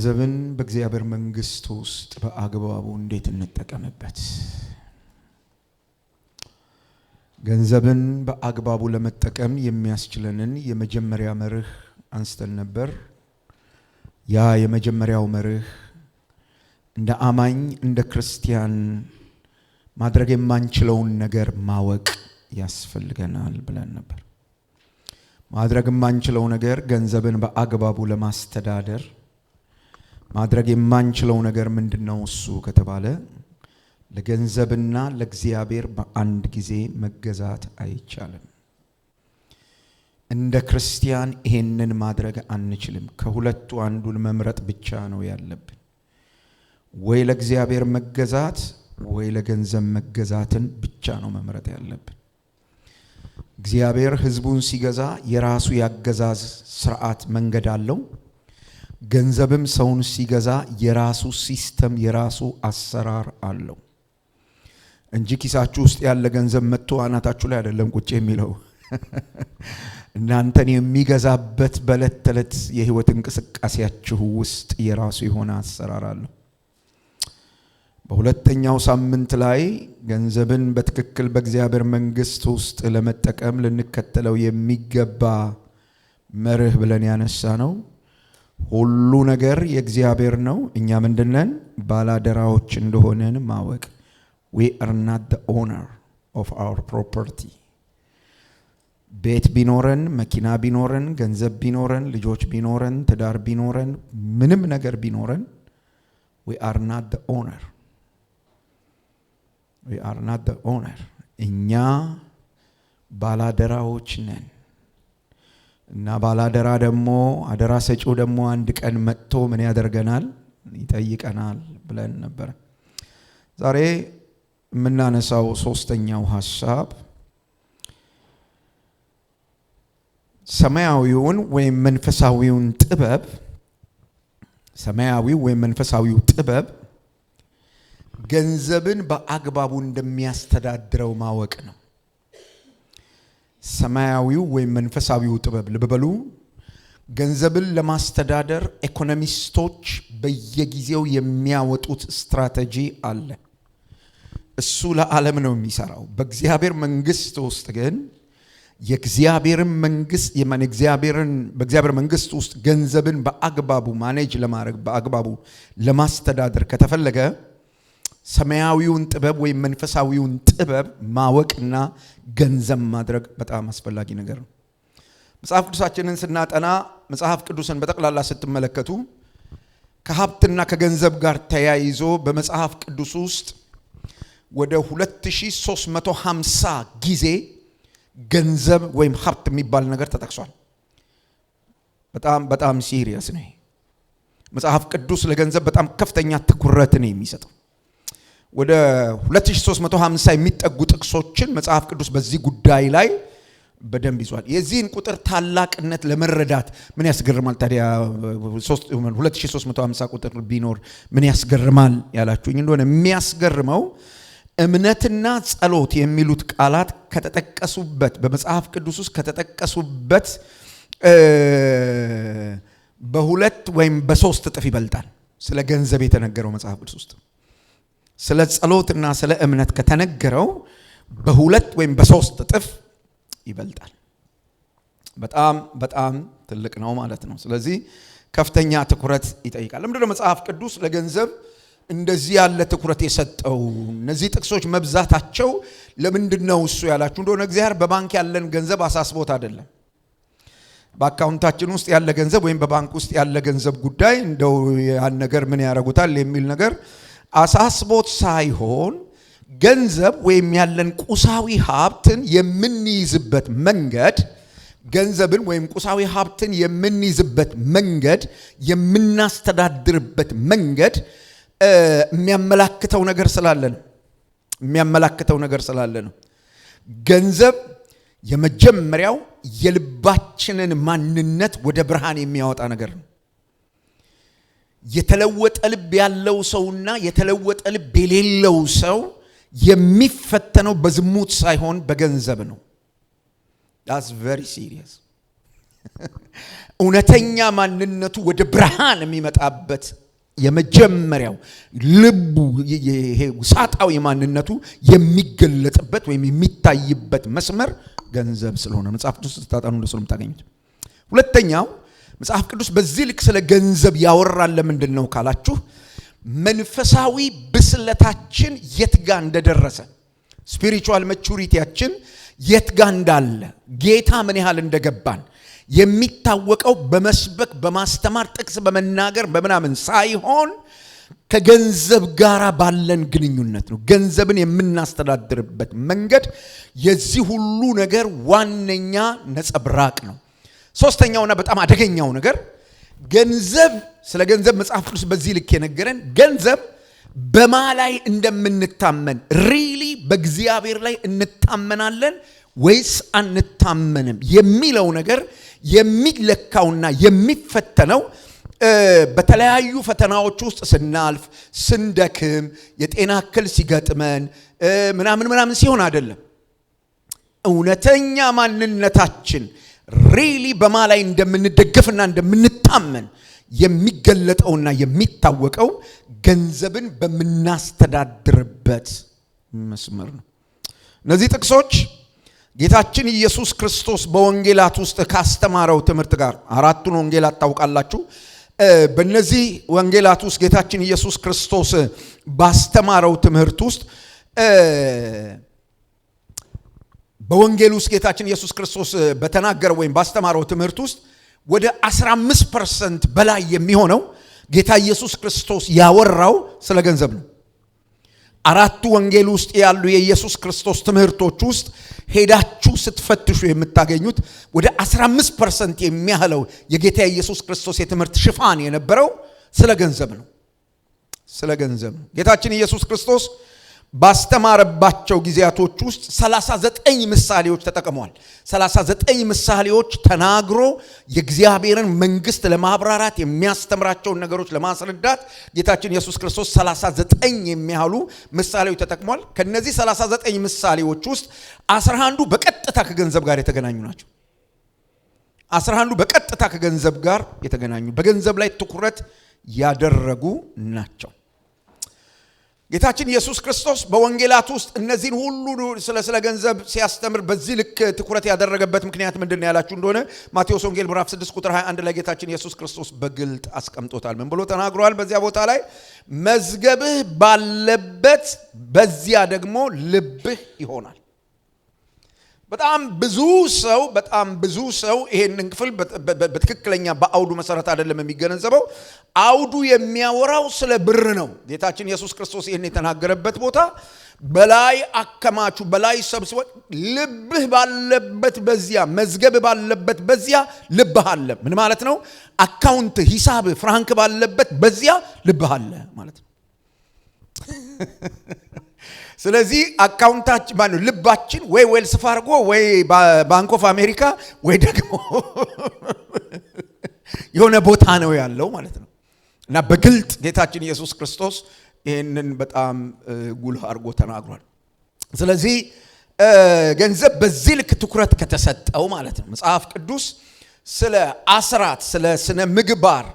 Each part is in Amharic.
ገንዘብን በእግዚአብሔር መንግስት ውስጥ በአግባቡ እንዴት እንጠቀምበት? ገንዘብን በአግባቡ ለመጠቀም የሚያስችለንን የመጀመሪያ መርህ አንስተን ነበር። ያ የመጀመሪያው መርህ እንደ አማኝ እንደ ክርስቲያን ማድረግ የማንችለውን ነገር ማወቅ ያስፈልገናል ብለን ነበር። ማድረግ የማንችለው ነገር ገንዘብን በአግባቡ ለማስተዳደር ማድረግ የማንችለው ነገር ምንድነው? እሱ ከተባለ ለገንዘብና ለእግዚአብሔር በአንድ ጊዜ መገዛት አይቻልም። እንደ ክርስቲያን ይሄንን ማድረግ አንችልም። ከሁለቱ አንዱን መምረጥ ብቻ ነው ያለብን። ወይ ለእግዚአብሔር መገዛት ወይ ለገንዘብ መገዛትን ብቻ ነው መምረጥ ያለብን። እግዚአብሔር ሕዝቡን ሲገዛ የራሱ ያገዛዝ ስርዓት መንገድ አለው። ገንዘብም ሰውን ሲገዛ የራሱ ሲስተም የራሱ አሰራር አለው እንጂ ኪሳችሁ ውስጥ ያለ ገንዘብ መጥቶ አናታችሁ ላይ አይደለም ቁጭ የሚለው። እናንተን የሚገዛበት በዕለት ተዕለት የህይወት እንቅስቃሴያችሁ ውስጥ የራሱ የሆነ አሰራር አለው። በሁለተኛው ሳምንት ላይ ገንዘብን በትክክል በእግዚአብሔር መንግስት ውስጥ ለመጠቀም ልንከተለው የሚገባ መርህ ብለን ያነሳ ነው። ሁሉ ነገር የእግዚአብሔር ነው። እኛ ምንድነን? ባላደራዎች እንደሆነን ማወቅ። We are not the owner of our property. ቤት ቢኖረን፣ መኪና ቢኖረን፣ ገንዘብ ቢኖረን፣ ልጆች ቢኖረን፣ ትዳር ቢኖረን፣ ምንም ነገር ቢኖረን we are not the owner. We are not the owner. እኛ ባላደራዎች ነን። እና ባላደራ ደግሞ አደራ ሰጪው ደግሞ አንድ ቀን መጥቶ ምን ያደርገናል? ይጠይቀናል ብለን ነበር። ዛሬ የምናነሳው ሶስተኛው ሐሳብ ሰማያዊውን ወይም መንፈሳዊውን ጥበብ ሰማያዊው ወይም መንፈሳዊው ጥበብ ገንዘብን በአግባቡ እንደሚያስተዳድረው ማወቅ ነው። ሰማያዊው ወይም መንፈሳዊው ጥበብ ልበሉ። ገንዘብን ለማስተዳደር ኢኮኖሚስቶች በየጊዜው የሚያወጡት ስትራቴጂ አለ። እሱ ለዓለም ነው የሚሰራው። በእግዚአብሔር መንግስት ውስጥ ግን የእግዚአብሔርን መንግስት በእግዚአብሔር መንግስት ውስጥ ገንዘብን በአግባቡ ማኔጅ ለማድረግ በአግባቡ ለማስተዳደር ከተፈለገ ሰማያዊውን ጥበብ ወይም መንፈሳዊውን ጥበብ ማወቅና ገንዘብ ማድረግ በጣም አስፈላጊ ነገር ነው። መጽሐፍ ቅዱሳችንን ስናጠና መጽሐፍ ቅዱስን በጠቅላላ ስትመለከቱ ከሀብትና ከገንዘብ ጋር ተያይዞ በመጽሐፍ ቅዱስ ውስጥ ወደ 2350 ጊዜ ገንዘብ ወይም ሀብት የሚባል ነገር ተጠቅሷል። በጣም ሲሪየስ ነው። መጽሐፍ ቅዱስ ለገንዘብ በጣም ከፍተኛ ትኩረት ነው የሚሰጠው። ወደ 2350 የሚጠጉ ጥቅሶችን መጽሐፍ ቅዱስ በዚህ ጉዳይ ላይ በደንብ ይዟል። የዚህን ቁጥር ታላቅነት ለመረዳት ምን ያስገርማል ታዲያ? 2350 ቁጥር ቢኖር ምን ያስገርማል ያላችሁኝ እንደሆነ የሚያስገርመው እምነትና ጸሎት የሚሉት ቃላት ከተጠቀሱበት በመጽሐፍ ቅዱስ ውስጥ ከተጠቀሱበት በሁለት ወይም በሶስት እጥፍ ይበልጣል። ስለ ገንዘብ የተነገረው መጽሐፍ ቅዱስ ውስጥ ስለ ጸሎትና ስለ እምነት ከተነገረው በሁለት ወይም በሶስት እጥፍ ይበልጣል። በጣም ትልቅ ነው ማለት ነው። ስለዚህ ከፍተኛ ትኩረት ይጠይቃል። ለምንድነው መጽሐፍ ቅዱስ ለገንዘብ እንደዚህ ያለ ትኩረት የሰጠው? እነዚህ ጥቅሶች መብዛታቸው ለምንድነው እሱ ያላችሁ እንደሆነ እግዚአብሔር በባንክ ያለን ገንዘብ አሳስቦት አይደለም። በአካውንታችን ውስጥ ያለ ገንዘብ ወይም በባንክ ውስጥ ያለ ገንዘብ ጉዳይ እንደው ያን ነገር ምን ያደርጉታል የሚል ነገር አሳስቦት ሳይሆን ገንዘብ ወይም ያለን ቁሳዊ ሀብትን የምንይዝበት መንገድ ገንዘብን ወይም ቁሳዊ ሀብትን የምንይዝበት መንገድ የምናስተዳድርበት መንገድ የሚያመላክተው ነገር ስላለ ነው። ገንዘብ የመጀመሪያው የልባችንን ማንነት ወደ ብርሃን የሚያወጣ ነገር ነው። የተለወጠ ልብ ያለው ሰውና የተለወጠ ልብ የሌለው ሰው የሚፈተነው በዝሙት ሳይሆን በገንዘብ ነው። That's very serious. እውነተኛ ማንነቱ ወደ ብርሃን የሚመጣበት የመጀመሪያው ልቡ ይሄ ውሳጣዊ ማንነቱ የሚገለጥበት ወይም የሚታይበት መስመር ገንዘብ ስለሆነ መጽሐፍ ቅዱስ ተጣጣኑ እንደሱ ነው የምታገኙት። ሁለተኛው መጽሐፍ ቅዱስ በዚህ ልክ ስለ ገንዘብ ያወራል ለምንድን ነው ካላችሁ መንፈሳዊ ብስለታችን የት ጋር እንደደረሰ ስፒሪቹዋል ማቹሪቲያችን የት ጋር እንዳለ ጌታ ምን ያህል እንደገባን የሚታወቀው በመስበክ በማስተማር ጥቅስ በመናገር በመናምን ሳይሆን ከገንዘብ ጋር ባለን ግንኙነት ነው። ገንዘብን የምናስተዳድርበት መንገድ የዚህ ሁሉ ነገር ዋነኛ ነጸብራቅ ነው። ሶስተኛውና በጣም አደገኛው ነገር ገንዘብ ስለ ገንዘብ መጽሐፍ ቅዱስ በዚህ ልክ የነገረን ገንዘብ በማላይ እንደምንታመን ሪሊ በእግዚአብሔር ላይ እንታመናለን ወይስ አንታመንም የሚለው ነገር የሚለካውና የሚፈተነው በተለያዩ ፈተናዎች ውስጥ ስናልፍ ስንደክም የጤና እክል ሲገጥመን ምናምን ሲሆን አይደለም። እውነተኛ ማንነታችን ሪሊ በማላይ እንደምንደገፍና እንደምንታመን የሚገለጠውና የሚታወቀው ገንዘብን በመናስተዳድርበት መስመር ነው። እነዚህ ጥቅሶች ጌታችን ኢየሱስ ክርስቶስ በወንጌላት ውስጥ ካስተማረው ትምህርት ጋር አራቱን ወንጌላት ታውቃላችሁ። በእነዚህ ወንጌላት ውስጥ ጌታችን ኢየሱስ ክርስቶስ ባስተማረው ትምህርት ውስጥ በወንጌል ውስጥ ጌታችን ኢየሱስ ክርስቶስ በተናገረው ወይም ባስተማረው ትምህርት ውስጥ ወደ 15% በላይ የሚሆነው ጌታ ኢየሱስ ክርስቶስ ያወራው ስለ ገንዘብ ነው። አራቱ ወንጌል ውስጥ ያሉ የኢየሱስ ክርስቶስ ትምህርቶች ውስጥ ሄዳችሁ ስትፈትሹ የምታገኙት ወደ 15% የሚያህለው የጌታ ኢየሱስ ክርስቶስ የትምህርት ሽፋን የነበረው ስለ ገንዘብ ነው። ስለ ገንዘብ ነው። ጌታችን ኢየሱስ ክርስቶስ ባስተማረባቸው ጊዜያቶች ውስጥ 39 ምሳሌዎች ተጠቅመዋል። 39 ምሳሌዎች ተናግሮ የእግዚአብሔርን መንግስት ለማብራራት የሚያስተምራቸውን ነገሮች ለማስረዳት ጌታችን ኢየሱስ ክርስቶስ 39 የሚያህሉ ምሳሌዎች ተጠቅመዋል። ከነዚህ 39 ምሳሌዎች ውስጥ 11ዱ በቀጥታ ከገንዘብ ጋር የተገናኙ ናቸው። 11ዱ በቀጥታ ከገንዘብ ጋር የተገናኙ በገንዘብ ላይ ትኩረት ያደረጉ ናቸው። ጌታችን ኢየሱስ ክርስቶስ በወንጌላት ውስጥ እነዚህን ሁሉ ስለ ገንዘብ ሲያስተምር በዚህ ልክ ትኩረት ያደረገበት ምክንያት ምንድነው ያላችሁ እንደሆነ ማቴዎስ ወንጌል ምዕራፍ 6 ቁጥር 21 ላይ ጌታችን ኢየሱስ ክርስቶስ በግልጥ አስቀምጦታል። ምን ብሎ ተናግሯል? በዚያ ቦታ ላይ መዝገብህ ባለበት በዚያ ደግሞ ልብህ ይሆናል። በጣም ብዙ ሰው ይሄንን ክፍል በትክክለኛ በአውዱ መሰረት አይደለም የሚገነዘበው። አውዱ የሚያወራው ስለ ብር ነው። ጌታችን ኢየሱስ ክርስቶስ ይሄን የተናገረበት ቦታ በላይ አከማቹ በላይ ሰብስቦ ልብህ ባለበት በዚያ መዝገብ ባለበት በዚያ ልብህ አለ። ምን ማለት ነው? አካውንት ሂሳብ ፍራንክ ባለበት በዚያ ልብህ አለ ማለት ነው። ስለዚህ አካውንታችን ማለት ልባችን ወይ ዌልስ ፋርጎ ወይ ባንክ ኦፍ አሜሪካ ወይ ደግሞ የሆነ ቦታ ነው ያለው ማለት ነው። እና በግልጥ ጌታችን ኢየሱስ ክርስቶስ ይሄንን በጣም ጉልህ አድርጎ ተናግሯል። ስለዚህ ገንዘብ በዚህ ልክ ትኩረት ከተሰጠው ማለት ነው መጽሐፍ ቅዱስ ስለ አስራት ስለ ስነ ምግባር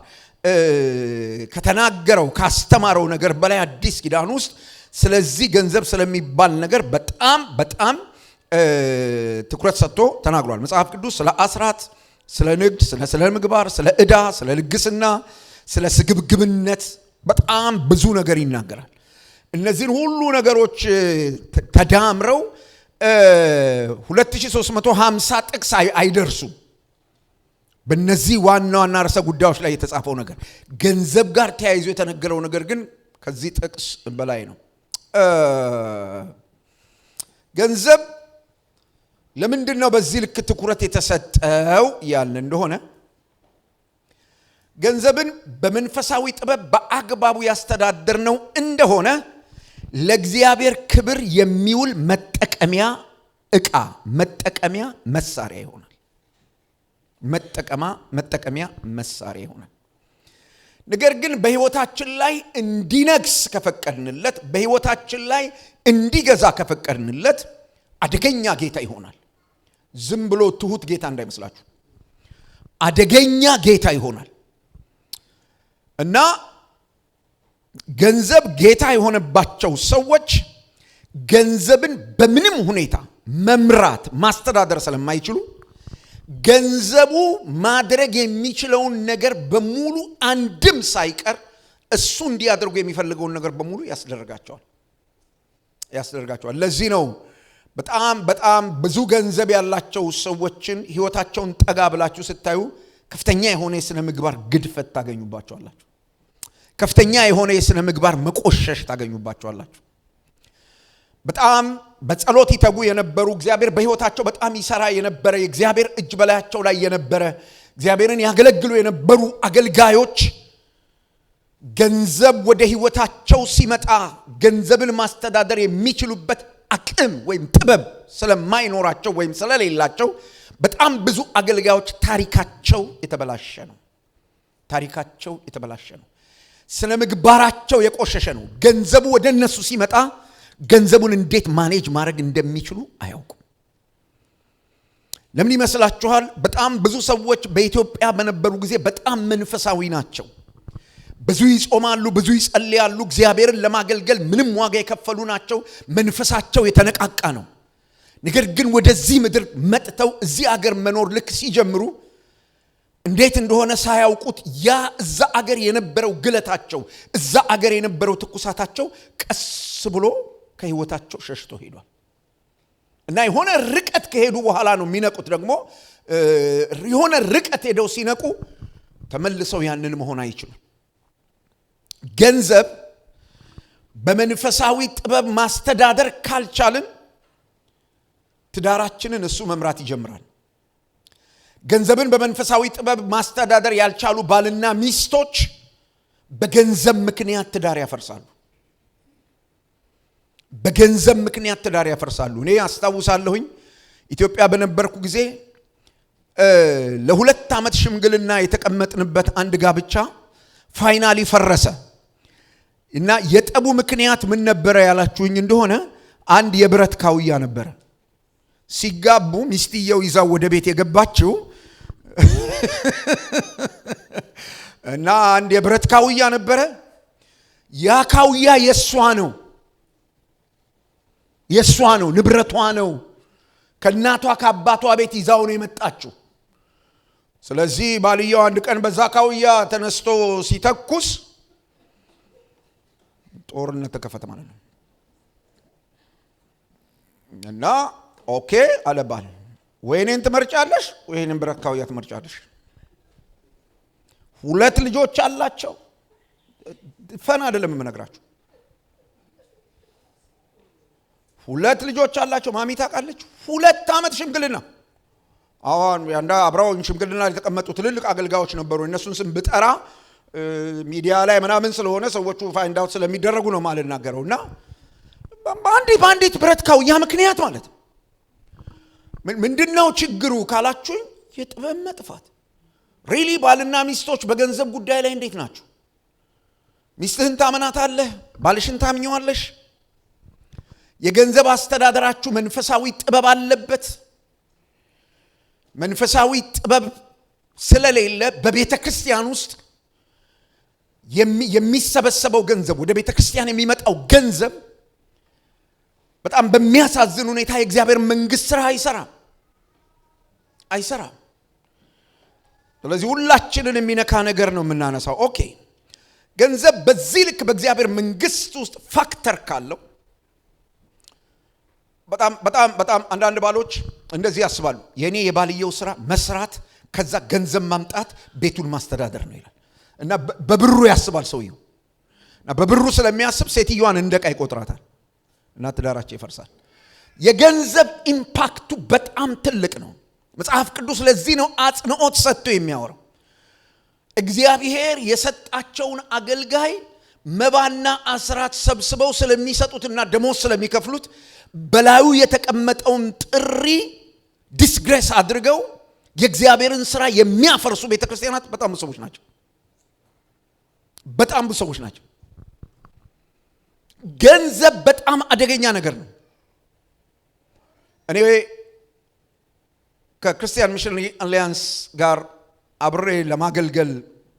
ከተናገረው ካስተማረው ነገር በላይ አዲስ ኪዳን ውስጥ ስለዚህ ገንዘብ ስለሚባል ነገር በጣም ትኩረት ሰጥቶ ተናግሯል። መጽሐፍ ቅዱስ ስለ አስራት፣ ስለ ንግድ፣ ስለ ምግባር፣ ስለ ዕዳ፣ ስለ ልግስና፣ ስለ ስግብግብነት በጣም ብዙ ነገር ይናገራል። እነዚህን ሁሉ ነገሮች ተዳምረው 2350 ጥቅስ አይደርሱም። በእነዚህ ዋና ርዕሰ ጉዳዮች ላይ የተጻፈው ነገር ገንዘብ ጋር ተያይዞ የተነገረው ነገር ግን ከዚህ ጥቅስ በላይ ነው። ገንዘብ ለምንድን ነው በዚህ ልክ ትኩረት የተሰጠው ያለ እንደሆነ ገንዘብን በመንፈሳዊ ጥበብ በአግባቡ ያስተዳድርነው እንደሆነ ለእግዚአብሔር ክብር የሚውል መጠቀሚያ ዕቃ መጠቀሚያ መሳሪያ ይሆናል። መጠቀሚያ መሳሪያ ይሆናል። ነገር ግን በህይወታችን ላይ እንዲነግስ ከፈቀድንለት በህይወታችን ላይ እንዲገዛ ከፈቀድንለት አደገኛ ጌታ ይሆናል። ዝም ብሎ ትሁት ጌታ እንዳይመስላችሁ። አደገኛ ጌታ ይሆናል። እና ገንዘብ ጌታ የሆነባቸው ሰዎች ገንዘብን በምንም ሁኔታ መምራት ማስተዳደር ስለማይችሉ ገንዘቡ ማድረግ የሚችለውን ነገር በሙሉ አንድም ሳይቀር እሱ እንዲያደርጉ የሚፈልገውን ነገር በሙሉ ያስደርጋቸዋል። ለዚህ ነው በጣም ብዙ ገንዘብ ያላቸው ሰዎችን ህይወታቸውን ጠጋ ብላችሁ ስታዩ ከፍተኛ የሆነ የሥነ ምግባር ግድፈት ታገኙባቸዋላችሁ። ከፍተኛ የሆነ የሥነ ምግባር መቆሸሽ ታገኙባቸዋላችሁ። በጣም በጸሎት ይተጉ የነበሩ እግዚአብሔር በህይወታቸው በጣም ይሰራ የነበረ የእግዚአብሔር እጅ በላያቸው ላይ የነበረ እግዚአብሔርን ያገለግሉ የነበሩ አገልጋዮች ገንዘብ ወደ ህይወታቸው ሲመጣ ገንዘብን ማስተዳደር የሚችሉበት አቅም ወይም ጥበብ ስለማይኖራቸው ወይም ስለሌላቸው በጣም ብዙ አገልጋዮች ታሪካቸው የተበላሸ ነው። ስነ ምግባራቸው የቆሸሸ ነው። ገንዘቡ ወደ እነሱ ሲመጣ ገንዘቡን እንዴት ማኔጅ ማድረግ እንደሚችሉ አያውቁም። ለምን ይመስላችኋል? በጣም ብዙ ሰዎች በኢትዮጵያ በነበሩ ጊዜ በጣም መንፈሳዊ ናቸው። ብዙ ይጾማሉ፣ ብዙ ይጸልያሉ፣ እግዚአብሔርን ለማገልገል ምንም ዋጋ የከፈሉ ናቸው። መንፈሳቸው የተነቃቃ ነው። ነገር ግን ወደዚህ ምድር መጥተው እዚህ አገር መኖር ልክ ሲጀምሩ እንዴት እንደሆነ ሳያውቁት ያ እዛ አገር የነበረው ግለታቸው፣ እዛ አገር የነበረው ትኩሳታቸው ቀስ ብሎ ከህይወታቸው ሸሽቶ ሄዷል። እና የሆነ ርቀት ከሄዱ በኋላ ነው የሚነቁት። ደግሞ የሆነ ርቀት ሄደው ሲነቁ ተመልሰው ያንን መሆን አይችሉም። ገንዘብ በመንፈሳዊ ጥበብ ማስተዳደር ካልቻልን ትዳራችንን እሱ መምራት ይጀምራል። ገንዘብን በመንፈሳዊ ጥበብ ማስተዳደር ያልቻሉ ባልና ሚስቶች በገንዘብ ምክንያት ትዳር ያፈርሳሉ። እኔ አስታውሳለሁኝ ኢትዮጵያ በነበርኩ ጊዜ ለ2 ዓመት ሽምግልና የተቀመጥንበት አንድ ጋብቻ ፋይናሊ ፈረሰ። እና የጠቡ ምክንያት ምን ነበረ ያላችሁኝ እንደሆነ አንድ የብረት ካውያ ነበረ። ሲጋቡ ሚስትየው ይዛው ወደ ቤት የገባችው እና አንድ የብረት ካውያ ነበረ። ያ ካውያ የሷ ነው፣ ንብረቷ ነው። ከእናቷ ከአባቷ ቤት ይዛው ነው የመጣችው። ስለዚህ ባልየው አንድ ቀን በዛ ካውያ ተነስቶ ሲተኩስ ጦርነት ተከፈተ ማለት ነው። እና ኦኬ አለባል ወይኔን ትመርጫለሽ ወይኔን ብረት ካውያ ትመርጫለሽ። 2 ልጆች አላቸው። ፈና አይደለም የምነግራችሁ። 2 ልጆች አላቸው። ማሚ ታውቃለች። 2 ዓመት ሽምግልና። አሁን ያንዳ አብራው ሽምግልና የተቀመጡ ትልልቅ አገልጋዮች ነበሩ። እነሱን ስም ብጠራ ሚዲያ ላይ ምናምን ስለሆነ ሰዎቹ ፋይንድ አውት ስለሚደረጉ ነው ማለት ናገረውና ባንዲት ብረት ካውያ ምክንያት ማለት ምንድነው ችግሩ ካላችሁኝ የጥበብ መጥፋት። ሪሊ ባልና ሚስቶች በገንዘብ ጉዳይ ላይ እንዴት ናችሁ? ሚስትህን ታመናታለህ? ባልሽን ታምኚዋለሽ? የገንዘብ አስተዳደራችሁ መንፈሳዊ ጥበብ አለበት? መንፈሳዊ ጥበብ ስለሌለ በቤተ ክርስቲያን ውስጥ የሚሰበሰበው ገንዘብ፣ ወደ ቤተ ክርስቲያን የሚመጣው ገንዘብ በጣም በሚያሳዝን ሁኔታ የእግዚአብሔር መንግስት ስራ አይሰራም። ስለዚህ ሁላችንን የሚነካ ነገር ነው የምናነሳው። ኦኬ ገንዘብ በዚህ ልክ በእግዚአብሔር መንግስት ውስጥ ፋክተር ካለው በጣም አንዳንድ ባሎች እንደዚህ ያስባሉ። የኔ የባልየው ስራ መስራት፣ ከዛ ገንዘብ ማምጣት፣ ቤቱን ማስተዳደር ነው ይላል። እና በብሩ ያስባል ሰውየው። እና በብሩ ስለሚያስብ ሴትዮዋን እንደቃ ይቆጥራታል። እና ትዳራቸው ይፈርሳል። የገንዘብ ኢምፓክቱ በጣም ትልቅ ነው። መጽሐፍ ቅዱስ ለዚህ ነው አጽንዖት ሰጥቶ የሚያወራው። እግዚአብሔር የሰጣቸውን አገልጋይ መባና አስራት ሰብስበው ስለሚሰጡትና ደሞዝ ስለሚከፍሉት በላዩ የተቀመጠውን ጥሪ ዲስግሬስ አድርገው የእግዚአብሔርን ስራ የሚያፈርሱ ቤተክርስቲያናት በጣም ብዙ ሰዎች ናቸው። ገንዘብ በጣም አደገኛ ነገር ነው። እኔ ከክርስቲያን ሚሽነሪ አሊያንስ ጋር አብሬ ለማገልገል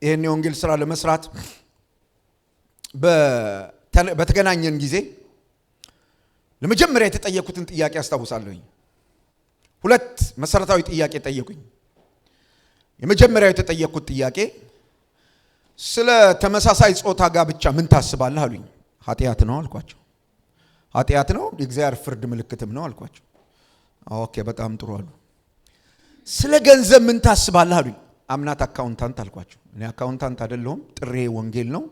ይሄን የወንጌል ሥራ ለመስራት በተገናኘን ጊዜ ለመጀመሪያ የተጠየቁትን ጥያቄ አስታውሳለሁኝ። ሁለት መሰረታዊ ጥያቄ ጠየቁኝ። የመጀመሪያው የተጠየቁት ጥያቄ ስለ ተመሳሳይ ጾታ ጋብቻ ምን ታስባለህ አሉኝ። ኃጢአት ነው አልኳቸው። ኃጢአት ነው፣ የእግዚአብሔር ፍርድ ምልክትም ነው አልኳቸው። ኦኬ በጣም ጥሩ አሉ። ስለ ገንዘብ ምን ታስባለህ አሉኝ። አምናት አካውንታንት አልኳቸው። እኔ አካውንታንት አይደለሁም፣ ጥሬ ወንጌል ነው፣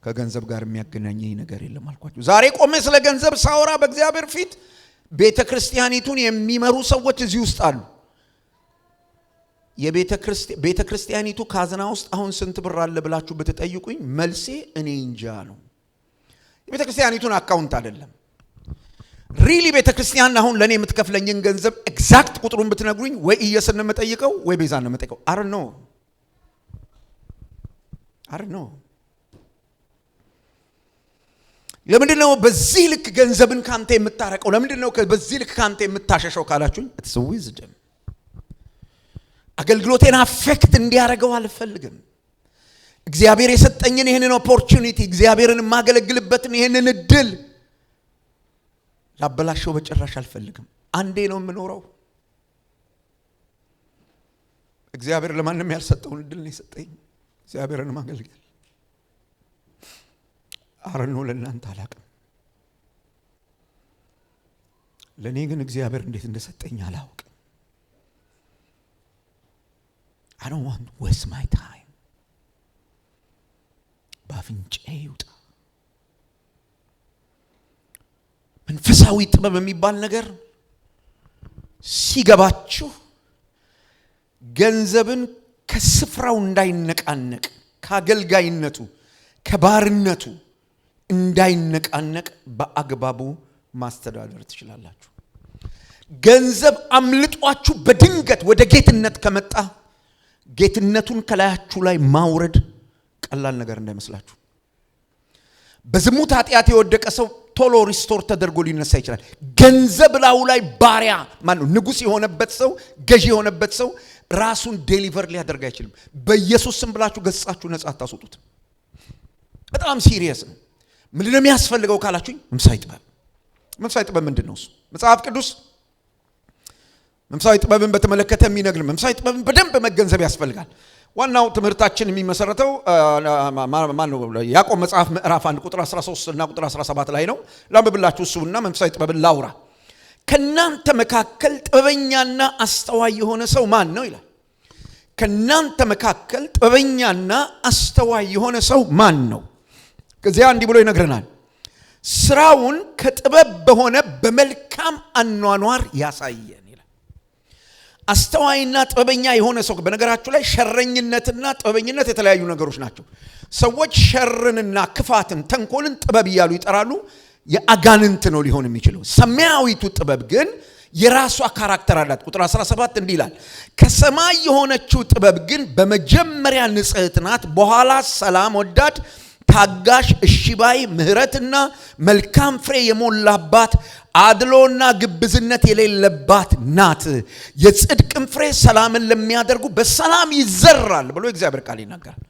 ከገንዘብ ጋር የሚያገናኘኝ ነገር የለም አልኳቸው። ዛሬ ቆሜ ስለ ገንዘብ ሳወራ በእግዚአብሔር ፊት ቤተክርስቲያኒቱን የሚመሩ ሰዎች እዚህ ውስጥ አሉ። ቤተክርስቲያኒቱ ካዝና ውስጥ አሁን ስንት ብር አለ ብላችሁ ብትጠይቁኝ መልሴ እኔ እንጃ ነው። የቤተክርስቲያኒቱን አካውንት አይደለም። ሪሊ ቤተክርስቲያን አሁን ለኔ የምትከፍለኝን ገንዘብ ኤግዛክት ቁጥሩን ብትነግሩኝ ወይ ኢየሱስን ነው የምጠይቀው ወይ ቤዛን ነው የምጠይቀው። አረ ነው ለምንድን ነው በዚህ ልክ ገንዘብን ካንተ የምታረቀው? ለምንድን ነው በዚህ ልክ ካንተ የምታሸሸው ካላችሁኝ it's wisdom። አገልግሎቴን አፌክት እንዲያረጋው አልፈልግም። እግዚአብሔር የሰጠኝን ይሄንን ኦፖርቹኒቲ እግዚአብሔርን ማገለግልበትን ይሄንን እድል ላበላሸው በጭራሽ አልፈልግም። አንዴ ነው የምኖረው። እግዚአብሔር ለማንም ያልሰጠውን እድል ነው የሰጠኝ እግዚአብሔርን ማገልገል። አረኑ ለእናንተ አላቅም። ለኔ ግን እግዚአብሔር እንዴት እንደሰጠኝ አላውቅም። I don't want to waste my time። ባፍንጫዬ ይውጣ። መንፈሳዊ ጥበብ የሚባል ነገር ሲገባችሁ ገንዘብን ከስፍራው እንዳይነቃነቅ፣ ከአገልጋይነቱ ከባርነቱ እንዳይነቃነቅ በአግባቡ ማስተዳደር ትችላላችሁ። ገንዘብ አምልጧችሁ በድንገት ወደ ጌትነት ከመጣ ጌትነቱን ከላያችሁ ላይ ማውረድ ቀላል ነገር እንዳይመስላችሁ። በዝሙት ኃጢአት የወደቀ ሰው ቶሎ ሪስቶር ተደርጎ ሊነሳ ይችላል። ገንዘብ ላው ላይ ባሪያ ማነው ንጉስ የሆነበት ሰው ገዢ የሆነበት ሰው ራሱን ዴሊቨር ሊያደርግ አይችልም። በኢየሱስ ስም ብላችሁ ገጻችሁ ነጻ አታስወጡት። በጣም ሲሪየስ ነው። ምንድነው የሚያስፈልገው ካላችሁኝ መንፈሳዊ ጥበብ ምንድነው? እሱ መጽሐፍ ቅዱስ መንፈሳዊ ጥበብን በተመለከተ የሚነግር መንፈሳዊ ጥበብን በደንብ መገንዘብ ያስፈልጋል። ዋናው ትምህርታችን የሚመሰረተው ያዕቆብ መጽሐፍ ምዕራፍ 1 ቁጥር 13 እና ቁጥር 17 ላይ ነው። ላንብብላችሁ እሱና መንፈሳዊ ጥበብን ላውራ። ከናንተ መካከል ጥበበኛና አስተዋይ የሆነ ሰው ማን ነው ይላል። ከናንተ መካከል ጥበበኛና አስተዋይ የሆነ ሰው ማን ነው? ከዚያ እንዲህ ብሎ ይነግረናል። ስራውን ከጥበብ በሆነ በመልካም አኗኗር ያሳየን ይላል። አስተዋይና ጥበበኛ የሆነ ሰው በነገራችሁ ላይ ሸረኝነትና ጥበበኝነት የተለያዩ ነገሮች ናቸው። ሰዎች ሸርንና ክፋትን ተንኮልን ጥበብ እያሉ ይጠራሉ። የአጋንንት ነው ሊሆን የሚችለው። ሰማያዊቱ ጥበብ ግን የራሷ ካራክተር አላት። ቁጥር 17 እንዲህ ይላል፣ ከሰማይ የሆነችው ጥበብ ግን በመጀመሪያ ንጽሕት ናት፣ በኋላ ሰላም ወዳድ፣ ታጋሽ፣ እሺባይ፣ ምህረትና መልካም ፍሬ የሞላባት፣ አድሎና ግብዝነት የሌለባት ናት። የጽድቅም ፍሬ ሰላምን ለሚያደርጉ በሰላም ይዘራል ብሎ እግዚአብሔር ቃል ይናገራል።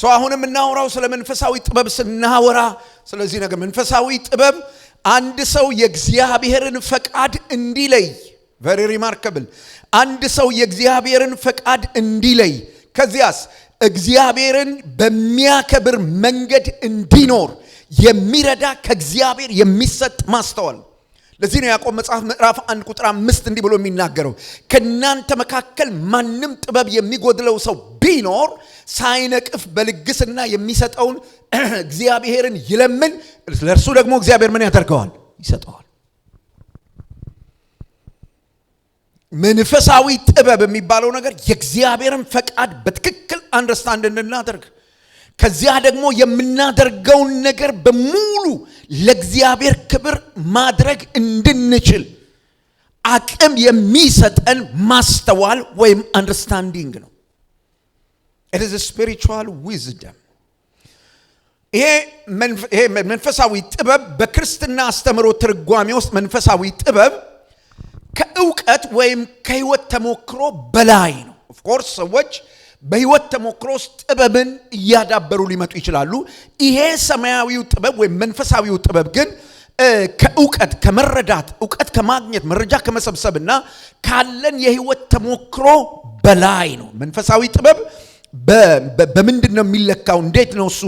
አሁንም እናወራው ስለ መንፈሳዊ ጥበብ ስናወራ ስለዚህ ነገር መንፈሳዊ ጥበብ አንድ ሰው የእግዚአብሔርን ፈቃድ እንዲለይ very remarkable አንድ ሰው የእግዚአብሔርን ፈቃድ እንዲለይ ከዚያስ እግዚአብሔርን በሚያከብር መንገድ እንዲኖር የሚረዳ ከእግዚአብሔር የሚሰጥ ማስተዋል። ለዚህ ነው ያዕቆብ መጽሐፍ ምዕራፍ 1 ቁጥር 5 እንዲህ ብሎ የሚናገረው ከናንተ መካከል ማንም ጥበብ የሚጎድለው ሰው ቢኖር ሳይነቅፍ በልግስና የሚሰጠውን እግዚአብሔርን ይለምን፣ ለእርሱ ደግሞ እግዚአብሔር ምን ያደርገዋል? ይሰጠዋል። መንፈሳዊ ጥበብ የሚባለው ነገር የእግዚአብሔርን ፈቃድ በትክክል አንደርስታንድ እንድናደርግ ከዚያ ደግሞ የምናደርገውን ነገር በሙሉ ለእግዚአብሔር ክብር ማድረግ እንድንችል አቅም የሚሰጠን ማስተዋል ወይም አንደርስታንዲንግ ነው። it is a spiritual wisdom። ይሄ መንፈሳዊ ጥበብ በክርስትና አስተምሮ ትርጓሜ ውስጥ መንፈሳዊ ጥበብ ከእውቀት ወይም ከህይወት ተሞክሮ በላይ ነው። of course ሰዎች በህይወት ተሞክሮ ጥበብን ያዳበሩ ሊመጡ ይችላሉ። ይሄ ሰማያዊው ጥበብ ወይም መንፈሳዊው ጥበብ ግን ከእውቀት ከመረዳት ዕውቀት ከማግኘት መረጃ ከመሰብሰብና ካለን የህይወት ተሞክሮ በላይ ነው። መንፈሳዊ ጥበብ በምንድነው የሚለካው? እንዴት ነው እሱ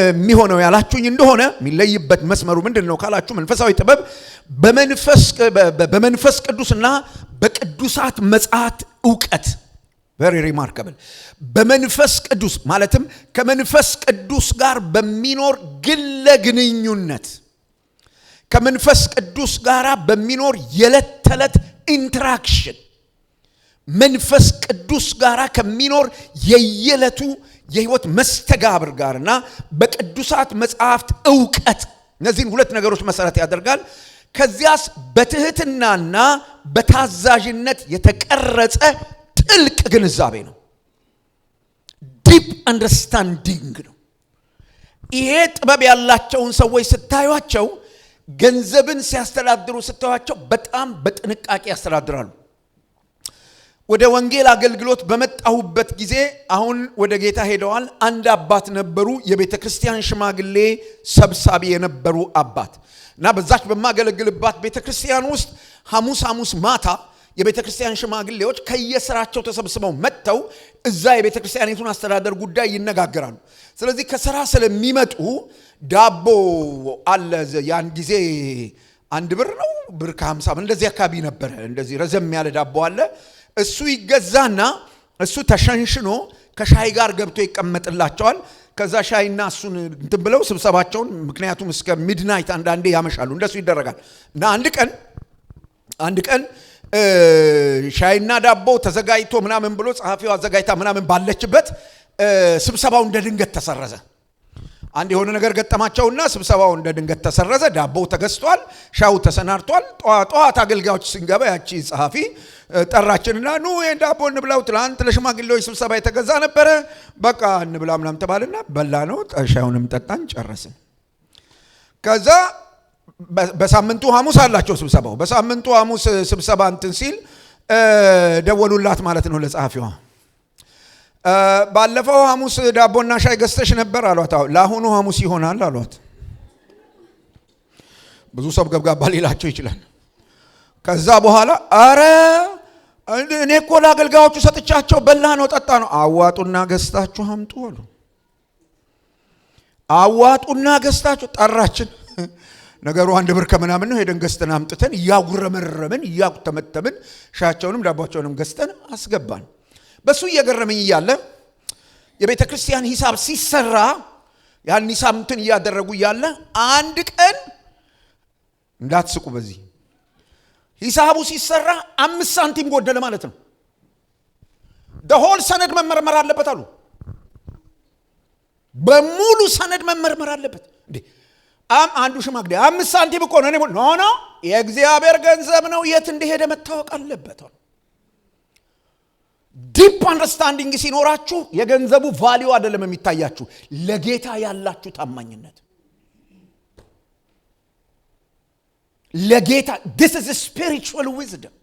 የሚሆነው ያላችሁኝ እንደሆነ የሚለይበት መስመሩ ምንድነው ካላችሁ መንፈሳዊ ጥበብ በመንፈስ ቅዱስና በቅዱሳት መጻሕፍት ዕውቀት very remarkable በመንፈስ ቅዱስ ማለትም ከመንፈስ ቅዱስ ጋር በሚኖር ግለ ግንኙነት ከመንፈስ ቅዱስ ጋር በሚኖር የዕለት ተዕለት ኢንተራክሽን መንፈስ ቅዱስ ጋር ከሚኖር የየለቱ የህይወት መስተጋብር ጋርና በቅዱሳት መጻሕፍት ዕውቀት እነዚህን ሁለት ነገሮች መሰረት ያደርጋል። ከዚያስ በትህትናና በታዛዥነት የተቀረጸ ጥልቅ ግንዛቤ ነው። ዲፕ አንደርስታንዲንግ ነው። ይሄ ጥበብ ያላቸውን ሰዎች ስታዩቸው ገንዘብን ሲያስተዳድሩ ስታዩቸው በጣም በጥንቃቄ ያስተዳድራሉ። ወደ ወንጌል አገልግሎት በመጣሁበት ጊዜ አሁን ወደ ጌታ ሄደዋል። አንድ አባት ነበሩ፣ የቤተ ክርስቲያን ሽማግሌ ሰብሳቢ የነበሩ አባት እና በዛች በማገለግልባት ቤተ ክርስቲያን ውስጥ ሐሙስ ማታ የቤተ ክርስቲያን ሽማግሌዎች ከየስራቸው ተሰብስበው መጥተው እዛ የቤተ ክርስቲያኒቱን አስተዳደር ጉዳይ ይነጋገራሉ። ስለዚህ ከሥራ ስለሚመጡ ዳቦ አለ። ያን ጊዜ 1 ብር ነው ብር ከ50 እንደዚህ አካባቢ ነበር። እንደዚህ ረዘም ያለ ዳቦ አለ። እሱ ይገዛና እሱ ተሸንሽኖ ከሻይ ጋር ገብቶ ይቀመጥላቸዋል። ከዛ ሻይና እሱን እንትን ብለው ስብሰባቸውን ምክንያቱም እስከ ሚድናይት አንዳንዴ ያመሻሉ። እንደሱ ይደረጋል እና አንድ ቀን ሻይና ዳቦ ተዘጋጅቶ ምናምን ብሎ ጸሐፊው አዘጋጅታ ምናምን ባለችበት ስብሰባው እንደ ድንገት ተሰረዘ። አንድ የሆነ ነገር ገጠማቸውና ስብሰባው እንደ ድንገት ተሰረዘ። ዳቦው ተገዝቷል፣ ሻው ተሰናርቷል። ጧት አገልጋዮች ሲንገባ ያቺ ጸሐፊ ጠራችንና ኑ ይሄን ዳቦ እንብላው፣ ትላንት ለሽማግሌዎች ስብሰባ የተገዛ ነበረ፣ በቃ እንብላ ምናምን ተባለና በላ ነው። ሻዩንም ጠጣን ጨረስን። ከዛ በሳምንቱ ሐሙስ አላቸው ስብሰባው። በሳምንቱ ሐሙስ ስብሰባ እንትን ሲል ደወሉላት ማለት ነው ለጸሐፊዋ። ባለፈው ሐሙስ ዳቦና ሻይ ገዝተሽ ነበር አሏት። ለአሁኑ ሐሙስ ይሆናል አሏት። ብዙ ሰው ገብጋባ ሊላቸው ይችላል። ከዛ በኋላ አረ እኔ እኮ ለአገልጋዮቹ ሰጥቻቸው በላ ነው ጠጣ ነው። አዋጡና ገዝታችሁ አምጡ አሉ። አዋጡና ገዝታችሁ ጠራችን። ነገሩ 1 ብር ከምናምን ነው። ሄደን ገዝተን አምጥተን እያጉረመረምን እያተመተምን ሻቸውንም ዳቦቸውንም ገዝተን አስገባን። በሱ እየገረመኝ እያለ የቤተ ክርስቲያን ሂሳብ ሲሰራ ያን ሂሳብ እንትን እያደረጉ እያለ አንድ ቀን እንዳትስቁ በዚህ ሂሳቡ ሲሰራ 5 ሳንቲም ጎደለ ማለት ነው። ደሆል ሰነድ መመርመር አለበት አሉ። በሙሉ ሰነድ መመርመር አለበት እንዴ! አንዱ ሽማግሌ 5 ሳንቲም እኮ ነው። ኖ የእግዚአብሔር ገንዘብ ነው፣ የት እንደሄደ መታወቅ አለበት አሉ። ዲፕ አንደርስታንዲንግ ሲኖራችሁ የገንዘቡ ቫልዩ አይደለም የሚታያችሁ፣ ለጌታ ያላችሁ ታማኝነት ለጌታ this is a spiritual wisdom።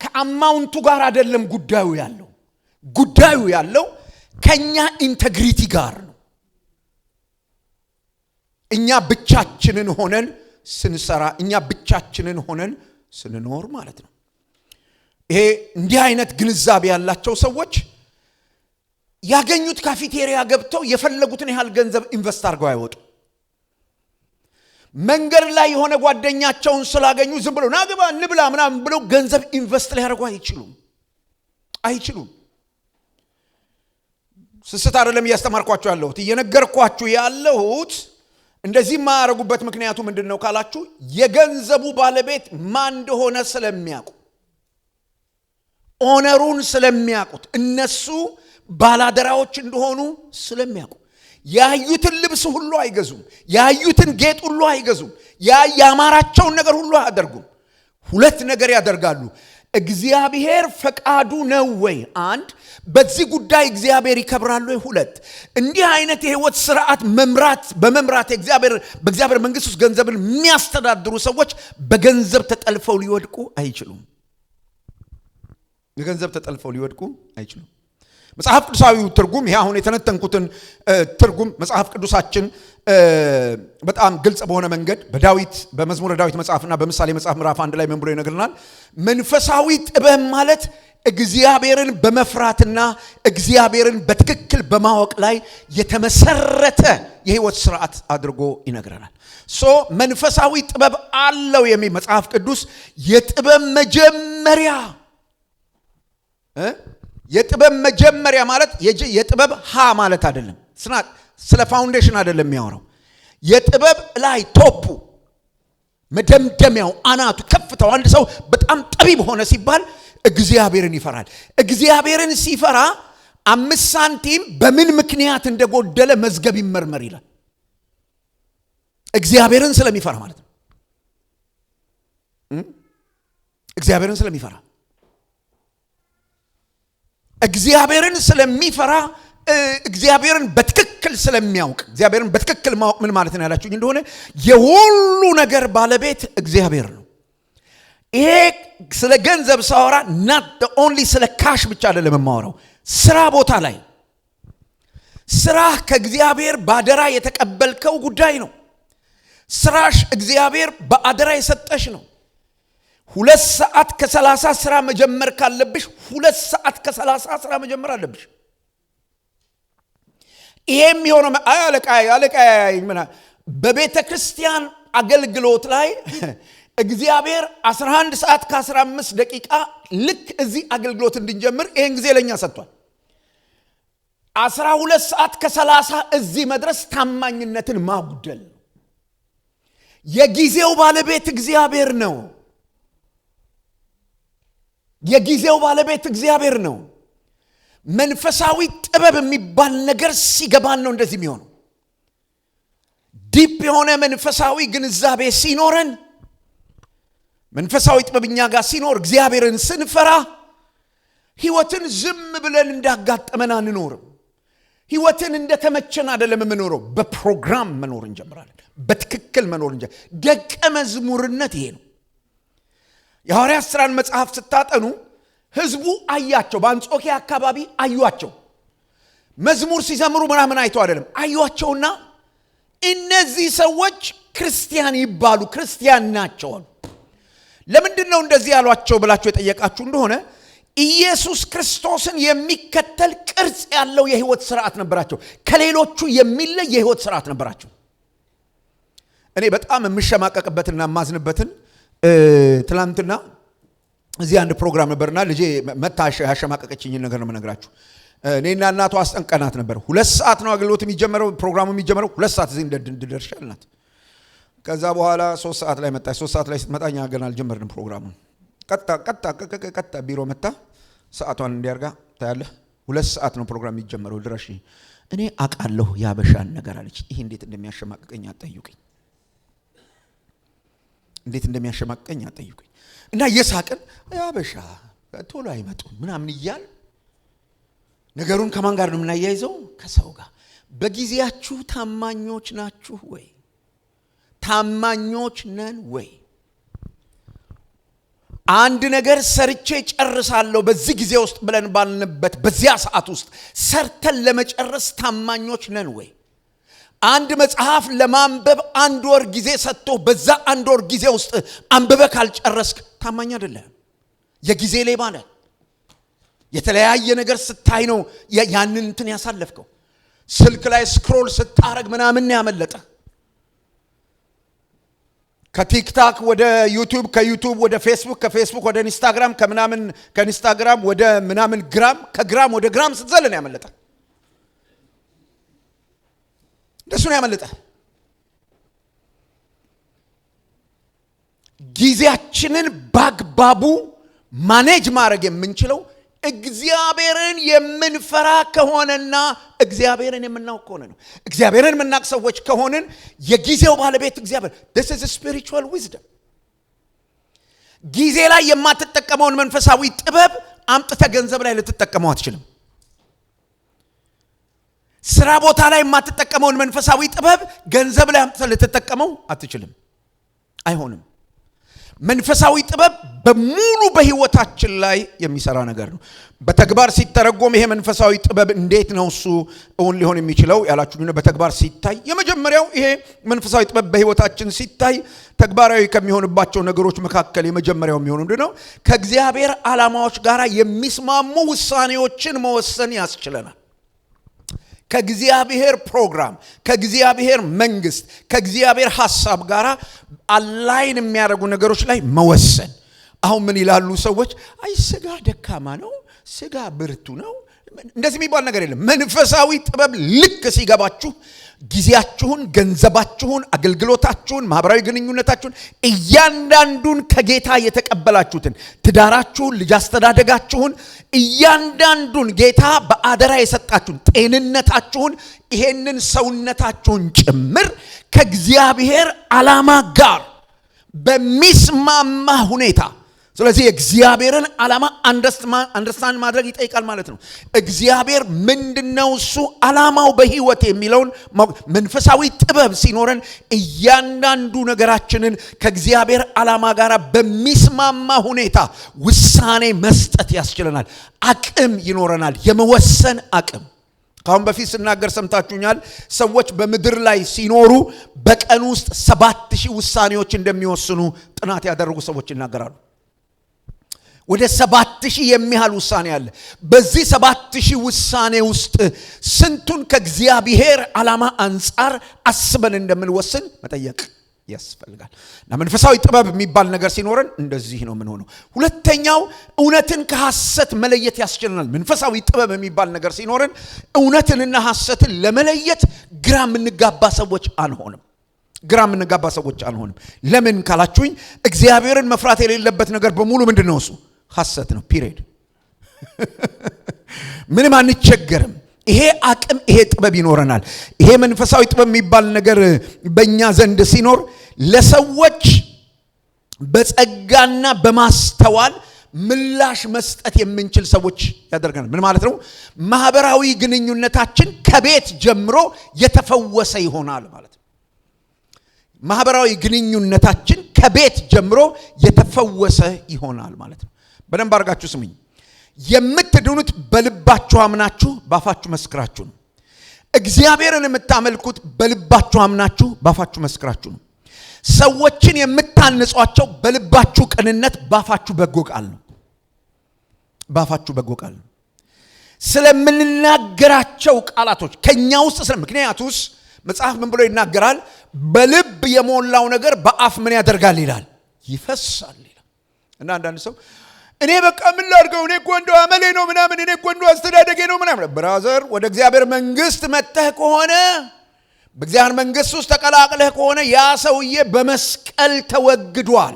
ከአማውንቱ ጋር አይደለም ጉዳዩ ያለው ከኛ ኢንቴግሪቲ ጋር ነው። እኛ ብቻችንን ሆነን ስንሰራ፣ እኛ ብቻችንን ሆነን ስንኖር ማለት ነው። ይሄ እንዲህ አይነት ግንዛቤ ያላቸው ሰዎች ያገኙት ካፌቴሪያ ገብተው የፈለጉትን ያህል ገንዘብ ኢንቨስት አድርገው አይወጡ። መንገድ ላይ የሆነ ጓደኛቸውን ስላገኙ ዝም ብለው ናግባ እንብላ ምናምን ብለው ገንዘብ ኢንቨስት ሊያደርጉ አይችሉም። ስስት አይደለም እያስተማርኳችሁ ያለሁት፣ እየነገርኳችሁ ያለሁት። እንደዚህ የማያደርጉበት ምክንያቱ ምንድነው ካላችሁ የገንዘቡ ባለቤት ማን እንደሆነ ስለሚያውቁ፣ ኦነሩን ስለሚያውቁት፣ እነሱ ባላደራዎች እንደሆኑ ስለሚያውቁ ያዩትን ልብስ ሁሉ አይገዙም፣ ያዩትን ጌጥ ሁሉ አይገዙም፣ ያማራቸውን ነገር ሁሉ አያደርጉም። 2 ነገር ያደርጋሉ። እግዚአብሔር ፈቃዱ ነው ወይ? 1 በዚህ ጉዳይ እግዚአብሔር ይከብራል ወይ? 2 እንዲህ አይነት የህይወት ስርዓት በመምራት በእግዚአብሔር መንግስት ውስጥ ገንዘብን የሚያስተዳድሩ ሰዎች በገንዘብ ተጠልፈው ሊወድቁ አይችሉም። የገንዘብ ተጠልፈው ሊወድቁ አይችሉም። መጽሐፍ ቅዱሳዊው ትርጉም ይሄ አሁን የተነተንኩትን ትርጉም መጽሐፍ ቅዱሳችን በጣም ግልጽ በሆነ መንገድ በዳዊት በመዝሙረ ዳዊት መጽሐፍና በምሳሌ መጽሐፍ ምዕራፍ 1 ላይ ምን ብሎ ይነግረናል? መንፈሳዊ ጥበብ ማለት እግዚአብሔርን በመፍራትና እግዚአብሔርን በትክክል በማወቅ ላይ የተመሰረተ የህይወት ስርዓት አድርጎ ይነግረናል። መንፈሳዊ ጥበብ አለው የሚል መጽሐፍ ቅዱስ የጥበብ መጀመሪያ ማለት የጥበብ ሀ ማለት አይደለም። ስለ ፋውንዴሽን አይደለም የሚያወራው። የጥበብ ላይ ቶፑ መደምደሚያው አናቱ ከፍታው አንድ ሰው በጣም ጠቢብ ሆነ ሲባል እግዚአብሔርን ይፈራል። እግዚአብሔርን ሲፈራ 5 ሳንቲም በምን ምክንያት እንደጎደለ መዝገብ ይመርመር ይላል። እግዚአብሔርን ስለሚፈራ ማለት ነው። እግዚአብሔርን ስለሚፈራ እግዚአብሔርን በትክክል ስለሚያውቅ እግዚአብሔርን በትክክል ማወቅ ምን ማለት ነው ያላችሁኝ እንደሆነ የሁሉ ነገር ባለቤት እግዚአብሔር ነው። ይሄ ስለ ገንዘብ ሳወራ not the only ስለ ካሽ ብቻ አይደለም የማወራው። ስራ ቦታ ላይ ስራ ከእግዚአብሔር ባደራ የተቀበልከው ጉዳይ ነው። ስራሽ እግዚአብሔር በአደራ የሰጠሽ ነው። 2 ሰዓት ከ30 ስራ መጀመር ካለብሽ 2 ሰዓት ከ30 ስራ መጀመር አለብሽ። ይሄም የሆነው አለቃ በቤተ ክርስቲያን አገልግሎት ላይ እግዚአብሔር 11 ሰዓት ከ15 ደቂቃ ልክ እዚህ አገልግሎት እንድንጀምር ይሄን ጊዜ ለኛ ሰጥቷል። 12 ሰዓት ከ30 እዚህ መድረስ ታማኝነትን ማጉደል። የጊዜው ባለቤት እግዚአብሔር ነው። መንፈሳዊ ጥበብ የሚባል ነገር ሲገባን ነው እንደዚህ የሚሆነው። ዲፕ የሆነ መንፈሳዊ ግንዛቤ ሲኖረን መንፈሳዊ ጥበብኛ ጋር ሲኖር እግዚአብሔርን ስንፈራ ህይወትን ዝም ብለን እንዳጋጠመን አንኖርም። ህይወትን እንደተመቸን አይደለም የምንኖረው። በፕሮግራም መኖር እንጀምራለን። በትክክል መኖር እንጀምራለን። ደቀ መዝሙርነት ይሄ ነው። የሐዋርያት ሥራን መጽሐፍ ስታጠኑ ህዝቡ አያቸው። በአንጾኪያ አካባቢ አዩአቸው። መዝሙር ሲዘምሩ ምናምን አይተው አይደለም፣ አዩአቸውና እነዚህ ሰዎች ክርስቲያን ይባሉ ክርስቲያን ናቸው አሉ። ለምንድን ነው እንደዚህ ያሏቸው ብላችሁ የጠየቃችሁ እንደሆነ ኢየሱስ ክርስቶስን የሚከተል ቅርጽ ያለው የህይወት ስርዓት ነበራቸው። ከሌሎቹ የሚለይ የህይወት ስርዓት ነበራቸው። እኔ በጣም የምሸማቀቅበትና ማዝንበትን ትላንትና እዚህ አንድ ፕሮግራም ነበርና ልጄ መታ ያሸማቀቀችኝ ነገር ነው የምነግራችሁ። እኔና እናቷ አስጠንቀናት ነበር። 2 ሰዓት ነው አገልግሎት የሚጀምረው፣ ፕሮግራሙ የሚጀምረው 2 ሰዓት እዚህ እንደደርሻልናት። ከዛ በኋላ 3 ሰዓት ላይ መጣች። 3 ሰዓት ላይ ስትመጣኛ ገና አልጀመርንም ፕሮግራሙን። ቀጣ ቢሮ መጣ። ሰዓቷን እንዲያርጋ ታያለህ። 2 ሰዓት ነው ፕሮግራም የሚጀምረው፣ ድረሽ። እኔ አቃለሁ ያበሻን ነገር አለች። ይሄ እንዴት እንደሚያሸማቀቀኝ አጠይቁኝ። እና የሳቅን ያበሻ ቶሎ አይመጡም ምናምን እያል ነገሩን ከማን ጋር ነው የምናያይዘው? ከሰው ጋር። በጊዜያችሁ ታማኞች ናችሁ ወይ? ታማኞች ነን ወይ? አንድ ነገር ሰርቼ ጨርሳለሁ በዚህ ጊዜ ውስጥ ብለን ባልንበት በዚያ ሰዓት ውስጥ ሰርተን ለመጨረስ ታማኞች ነን ወይ? አንድ መጽሐፍ ለማንበብ 1 ወር ጊዜ ሰጥቶ በዛ 1 ወር ጊዜ ውስጥ አንብበ ካልጨረስክ ታማኝ አይደለም። የጊዜ ሌባ ነህ። የተለያየ ነገር ስታይ ነው ያንን እንትን ያሳለፍከው። ስልክ ላይ ስክሮል ስታረግ ምናምን ያመለጠ። ከቲክታክ ወደ ዩቲዩብ፣ ከዩቲዩብ ወደ ፌስቡክ፣ ከፌስቡክ ወደ ኢንስታግራም፣ ከኢንስታግራም ወደ ምናምን ግራም፣ ከግራም ወደ ግራም ስትዘልን ያመለጠ። እንደሱ ነው ያመለጠ። ጊዜያችንን በአግባቡ ማኔጅ ማድረግ የምንችለው እግዚአብሔርን የምንፈራ ከሆነና እግዚአብሔርን የምናውቅ ከሆነ ነው። እግዚአብሔርን የምናውቅ ሰዎች ከሆንን የጊዜው ባለቤት እግዚአብሔር። this is a spiritual wisdom። ጊዜ ላይ የማትጠቀመውን መንፈሳዊ ጥበብ አምጥተ ገንዘብ ላይ ልትጠቀመው አትችልም። ስራ ቦታ ላይ የማትጠቀመውን መንፈሳዊ ጥበብ ገንዘብ ላይ አምጥተ ልትጠቀመው አትችልም። አይሆንም። መንፈሳዊ ጥበብ በሙሉ በህይወታችን ላይ የሚሰራ ነገር ነው። በተግባር ሲተረጎም ይሄ መንፈሳዊ ጥበብ እንዴት ነው እሱ እውን ሊሆን የሚችለው ያላችሁኝ፣ በተግባር ሲታይ የመጀመሪያው ይሄ መንፈሳዊ ጥበብ በህይወታችን ሲታይ ተግባራዊ ከሚሆንባቸው ነገሮች መካከል የመጀመሪያው የሚሆነው ምንድነው? ከእግዚአብሔር ዓላማዎች ጋር የሚስማሙ ውሳኔዎችን መወሰን ያስችለናል። ከእግዚአብሔር ፕሮግራም፣ ከእግዚአብሔር መንግስት፣ ከእግዚአብሔር ሐሳብ ጋር አላይን የሚያደርጉ ነገሮች ላይ መወሰን። አሁን ምን ይላሉ ሰዎች? አይ ስጋ ደካማ ነው፣ ስጋ ብርቱ ነው፣ እንደዚህ የሚባል ነገር የለም። መንፈሳዊ ጥበብ ልክ ሲገባችሁ ጊዜያችሁን፣ ገንዘባችሁን፣ አገልግሎታችሁን፣ ማህበራዊ ግንኙነታችሁን እያንዳንዱን ከጌታ የተቀበላችሁትን ትዳራችሁን፣ ልጅ አስተዳደጋችሁን እያንዳንዱን ጌታ በአደራ የሰጣችሁን ጤንነታችሁን፣ ይሄንን ሰውነታችሁን ጭምር ከእግዚአብሔር ዓላማ ጋር በሚስማማ ሁኔታ ስለዚህ እግዚአብሔርን ዓላማ አንደርስታንድ ማድረግ ይጠይቃል ማለት ነው። እግዚአብሔር ምንድነው እሱ ዓላማው በህይወት የሚለውን መንፈሳዊ ጥበብ ሲኖረን እያንዳንዱ ነገራችንን ከእግዚአብሔር ዓላማ ጋር በሚስማማ ሁኔታ ውሳኔ መስጠት ያስችለናል። አቅም ይኖረናል፣ የመወሰን አቅም። ካሁን በፊት ስናገር ሰምታችሁኛል። ሰዎች በምድር ላይ ሲኖሩ በቀን ውስጥ 7000 ውሳኔዎች እንደሚወስኑ ጥናት ያደረጉ ሰዎች ይናገራሉ። ወደ 7000 የሚያህል ውሳኔ አለ። በዚህ 7000 ውሳኔ ውስጥ ስንቱን ከእግዚአብሔር ዓላማ አንጻር አስበን እንደምንወስን መጠየቅ ያስፈልጋል። እና መንፈሳዊ ጥበብ የሚባል ነገር ሲኖረን እንደዚህ ነው ምን ሆነው። ሁለተኛው እውነትን ከሐሰት መለየት ያስችለናል። መንፈሳዊ ጥበብ የሚባል ነገር ሲኖረን እውነትንና ሐሰትን ለመለየት ግራ የምንጋባ ሰዎች አንሆንም። ለምን ካላችሁኝ እግዚአብሔርን መፍራት የሌለበት ነገር በሙሉ ምንድነው? እሱ ሐሰት ነው። ፒሪየድ። ምንም አንቸገርም። ይሄ አቅም፣ ይሄ ጥበብ ይኖረናል። ይሄ መንፈሳዊ ጥበብ የሚባል ነገር በእኛ ዘንድ ሲኖር ለሰዎች በጸጋና በማስተዋል ምላሽ መስጠት የምንችል ሰዎች ያደርገናል። ምን ማለት ነው? ማህበራዊ ግንኙነታችን ከቤት ጀምሮ የተፈወሰ ይሆናል ማለት ነው። ማህበራዊ ግንኙነታችን ከቤት ጀምሮ የተፈወሰ ይሆናል ማለት ነው። በደንብ አድርጋችሁ ስሙኝ። የምትድኑት በልባችሁ አምናችሁ ባፋችሁ መስክራችሁ ነው። እግዚአብሔርን የምታመልኩት በልባችሁ አምናችሁ ባፋችሁ መስክራችሁ ነው። ሰዎችን የምታንጿቸው በልባችሁ ቅንነት ባፋችሁ በጎ ቃል ነው። ስለምንናገራቸው ቃላቶች ከኛ ውስጥ ምክንያቱስ መጽሐፍ ምን ብሎ ይናገራል? በልብ የሞላው ነገር በአፍ ምን ያደርጋል ይላል? ይፈሳል ይላል። እና አንዳንድ ሰው እኔ በቃ ምን ላድርገው፣ እኔ እኮ እንደው አመሌ ነው ምናምን፣ እኔ እኮ እንደው አስተዳደጌ ነው ምናምን። ብራዘር፣ ወደ እግዚአብሔር መንግስት መጥተህ ከሆነ በእግዚአብሔር መንግስት ውስጥ ተቀላቅለህ ከሆነ ያ ሰውዬ በመስቀል ተወግዷል።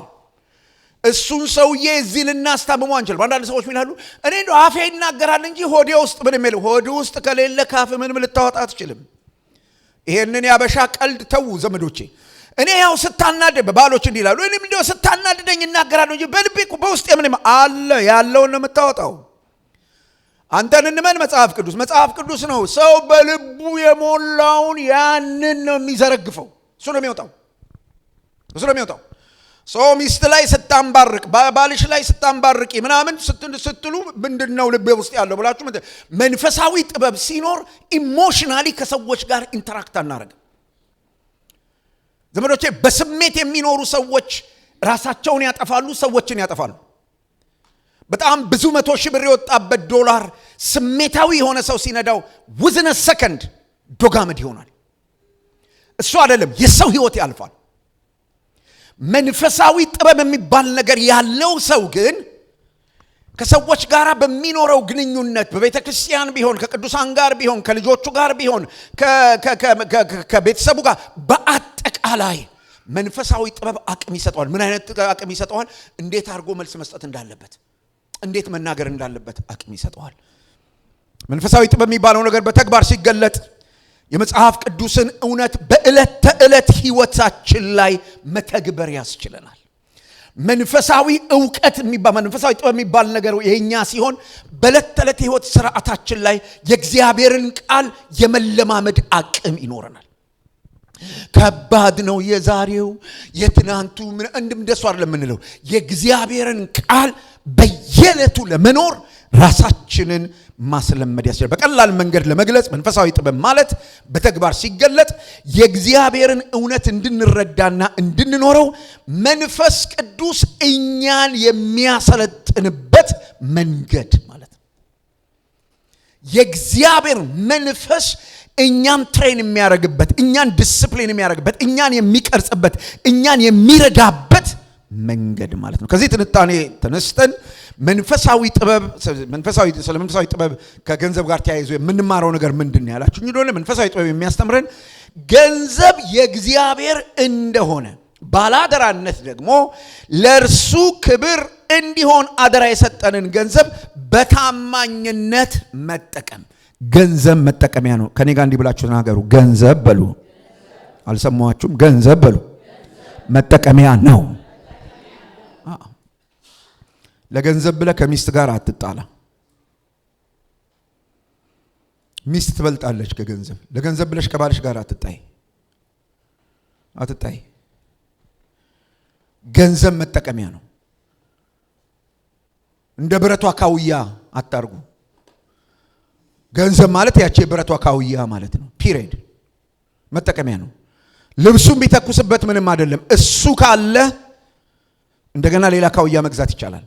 እሱን ሰውዬ እዚህ ልናስታምመው አንችልም። አንዳንድ ሰዎች ምን ይላሉ? እኔ እንደው አፌ ይናገራል እንጂ ሆዴ ውስጥ ምንም የለም። ሆዴ ውስጥ ከሌለ ካፍ ምንም ልታወጣ አትችልም። ይሄንን ያበሻ ቀልድ ተው ዘመዶቼ። እኔ ያው ስታናደድ ባሎች እንዲህ ይላሉ፣ እኔም እንደው ስታናደደኝ እናገራለሁ እንጂ በልቤ እኮ በውስጥ ምንም አለ ያለውን ነው የምታወጣው። አንተን እንመን መጽሐፍ ቅዱስ ነው። ሰው በልቡ የሞላውን ያንን ነው የሚዘረግፈው። እሱ ነው የሚወጣው። ሰው ሚስት ላይ ስታንባርቅ፣ ባልሽ ላይ ስታንባርቂ ምናምን ስትሉ ምንድነው ልቤ ውስጥ ያለው ብላችሁ መንፈሳዊ ጥበብ ሲኖር ኢሞሽናሊ ከሰዎች ጋር ኢንተራክት አናረግ። ዘመዶቼ፣ በስሜት የሚኖሩ ሰዎች ራሳቸውን ያጠፋሉ፣ ሰዎችን ያጠፋሉ። በጣም ብዙ 100,000 ብር የወጣበት ዶላር ስሜታዊ የሆነ ሰው ሲነዳው within a second ዶጋመድ ይሆናል። እሱ አይደለም የሰው ህይወት ያልፋል። መንፈሳዊ ጥበብ የሚባል ነገር ያለው ሰው ግን ከሰዎች ጋር በሚኖረው ግንኙነት በቤተክርስቲያን ቢሆን፣ ከቅዱሳን ጋር ቢሆን፣ ከልጆቹ ጋር ቢሆን፣ ከቤተሰቡ ጋር በአጠቃላይ መንፈሳዊ ጥበብ አቅም ይሰጠዋል። ምን አይነት አቅም ይሰጠዋል? እንዴት አድርጎ መልስ መስጠት እንዳለበት፣ እንዴት መናገር እንዳለበት አቅም ይሰጠዋል። መንፈሳዊ ጥበብ የሚባለው ነገር በተግባር ሲገለጥ የመጽሐፍ ቅዱስን እውነት በዕለት ተዕለት ህይወታችን ላይ መተግበር ያስችለናል። መንፈሳዊ ዕውቀት የሚባል መንፈሳዊ ጥበብ የሚባል ነገር የኛ ሲሆን በዕለት ተዕለት ህይወት ስርዓታችን ላይ የእግዚአብሔርን ቃል የመለማመድ አቅም ይኖረናል። ከባድ ነው የዛሬው የትናንቱ እንደሱ አይደለም የምንለው። የእግዚአብሔርን ቃል በየዕለቱ ለመኖር ራሳችንን ማስለመድ ያስችላል። በቀላል መንገድ ለመግለጽ መንፈሳዊ ጥበብ ማለት በተግባር ሲገለጥ የእግዚአብሔርን እውነት እንድንረዳና እንድንኖረው መንፈስ ቅዱስ እኛን የሚያሰለጥንበት መንገድ ማለት ነው። የእግዚአብሔር መንፈስ እኛን ትሬን የሚያደርግበት፣ እኛን ዲስፕሊን የሚያደርግበት፣ እኛን የሚቀርጽበት፣ እኛን የሚረዳበት መንገድ ማለት ነው። ከዚህ ትንታኔ ተነስተን መንፈሳዊ ጥበብ ከገንዘብ ጋር ተያይዞ የምንማረው ነገር ምንድን ነው ያላችሁ እንደሆነ መንፈሳዊ ጥበብ የሚያስተምረን ገንዘብ የእግዚአብሔር እንደሆነ ባላደራነት ደግሞ ለእርሱ ክብር እንዲሆን አደራ የሰጠንን ገንዘብ በታማኝነት መጠቀም። ገንዘብ መጠቀሚያ ነው። ከኔ ጋር እንዲህ ብላችሁ ተናገሩ። ገንዘብ በሉ። አልሰማችሁም? ገንዘብ በሉ። መጠቀሚያ ነው። ለገንዘብ ብለህ ከሚስት ጋር አትጣላ። ሚስት ትበልጣለች ከገንዘብ። ለገንዘብ ብለሽ ከባልሽ ጋር አትጣይ። ገንዘብ መጠቀሚያ ነው። እንደ ብረቷ ካውያ አታርጉ። ገንዘብ ማለት ያቺ የብረቷ ካውያ ማለት ነው። ፒሪየድ። መጠቀሚያ ነው። ልብሱን ቢተኩስበት ምንም አይደለም። እሱ ካለ እንደገና ሌላ ካውያ መግዛት ይቻላል።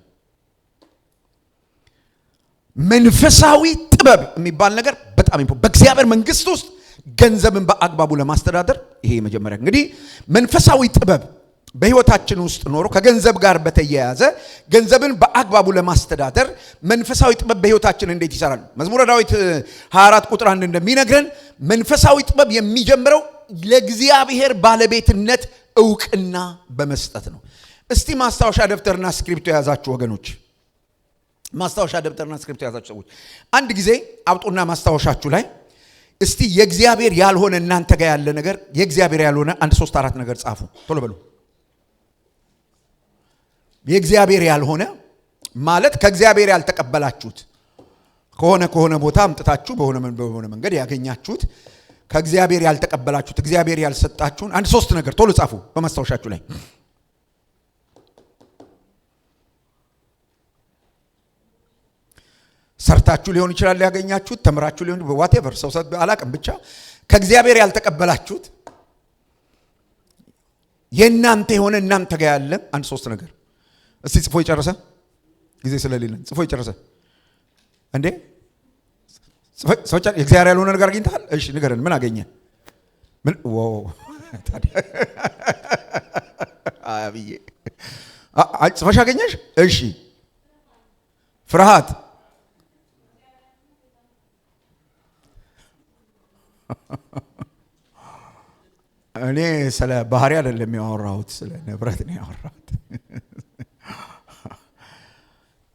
መንፈሳዊ ጥበብ የሚባል ነገር በጣም በእግዚአብሔር መንግስት ውስጥ ገንዘብን በአግባቡ ለማስተዳደር ይሄ መጀመሪያ እንግዲህ መንፈሳዊ ጥበብ በህይወታችን ውስጥ ኖሮ ከገንዘብ ጋር በተያያዘ ገንዘብን በአግባቡ ለማስተዳደር መንፈሳዊ ጥበብ በህይወታችን እንዴት ይሰራል? መዝሙረ ዳዊት 24 ቁጥር 1 እንደሚነግረን መንፈሳዊ ጥበብ የሚጀምረው ለእግዚአብሔር ባለቤትነት ዕውቅና በመስጠት ነው። እስቲ ማስታወሻ ደብተርና ስክሪፕቶ የያዛችሁ ወገኖች፣ ማስታወሻ ደብተርና ስክሪፕቶ የያዛችሁ ሰዎች አንድ ጊዜ አውጡና ማስታወሻችሁ ላይ እስቲ የእግዚአብሔር ያልሆነ እናንተ ጋር ያለ ነገር የእግዚአብሔር ያልሆነ 1 3 4 ነገር ጻፉ። ቶሎ በሉ። የእግዚአብሔር ያልሆነ ማለት ከእግዚአብሔር ያልተቀበላችሁት ከሆነ ቦታ አምጥታችሁ በሆነ መንገድ ያገኛችሁት ከእግዚአብሔር ያልተቀበላችሁት እግዚአብሔር ያልሰጣችሁን 1 3 ነገር ቶሎ ጻፉ በማስታወሻችሁ ላይ። ሰርታችሁ ሊሆን ይችላል ያገኛችሁት፣ ተምራችሁ ሊሆን whatever ሰው አላቅም፣ ብቻ ከእግዚአብሔር ያልተቀበላችሁት የእናንተ የሆነ እናንተ ጋር ያለ 1 3 ነገር እስቲ ጽፎ ይጨርሰ። ጊዜ ስለሌለን ጽፎ ይጨርሰ እንዴ? ሰዎች የእግዚአብሔር ያልሆነ ነገር አግኝተሃል? እሺ ንገረን። ምን አገኘ? ምን ታዲያ አብዬ ጽፈሽ አገኘሽ? እሺ ፍርሃት፣ እኔ ስለ ባህሪ አይደለም ያወራሁት፣ ስለ ንብረት ነው ያወራሁት።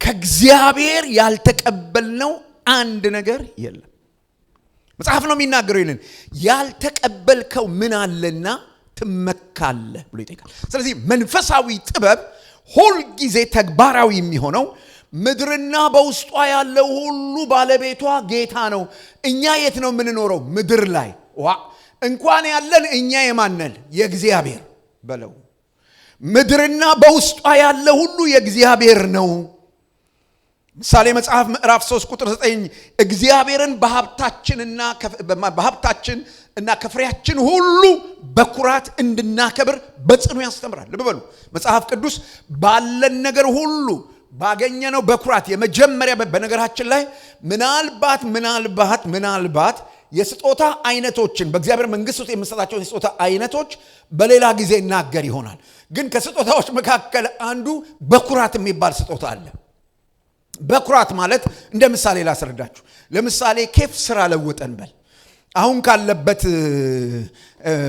ከእግዚአብሔር ያልተቀበልነው አንድ ነገር የለም። መጽሐፍ ነው የሚናገረው ይልን ያልተቀበልከው ምን አለና ትመካለህ ብሎ ይጠይቃል። ስለዚህ መንፈሳዊ ጥበብ ሁል ጊዜ ተግባራዊ የሚሆነው ምድርና በውስጧ ያለው ሁሉ ባለቤቷ ጌታ ነው። እኛ የት ነው የምንኖረው? ምድር ላይ። እንኳን ያለን እኛ የማነል የእግዚአብሔር በለው። ምድርና በውስጧ ያለ ሁሉ የእግዚአብሔር ነው። ምሳሌ መጽሐፍ ምዕራፍ 3 ቁጥር 9 እግዚአብሔርን በሀብታችንና ከፍሬያችን ሁሉ በኩራት እንድናከብር በጽኑ ያስተምራል። ልብ በሉ መጽሐፍ ቅዱስ ባለን ነገር ሁሉ ባገኘነው በኩራት የመጀመሪያ በነገራችን ላይ ምናልባት የስጦታ አይነቶችን በእግዚአብሔር መንግስት ውስጥ የምንሰጣቸውን የስጦታ አይነቶች በሌላ ጊዜ እናገር ይሆናል። ግን ከስጦታዎች መካከል አንዱ በኩራት የሚባል ስጦታ አለ። በኩራት ማለት እንደ ምሳሌ ላስረዳችሁ። ለምሳሌ ኬፍ ስራ ለውጠን በል አሁን ካለበት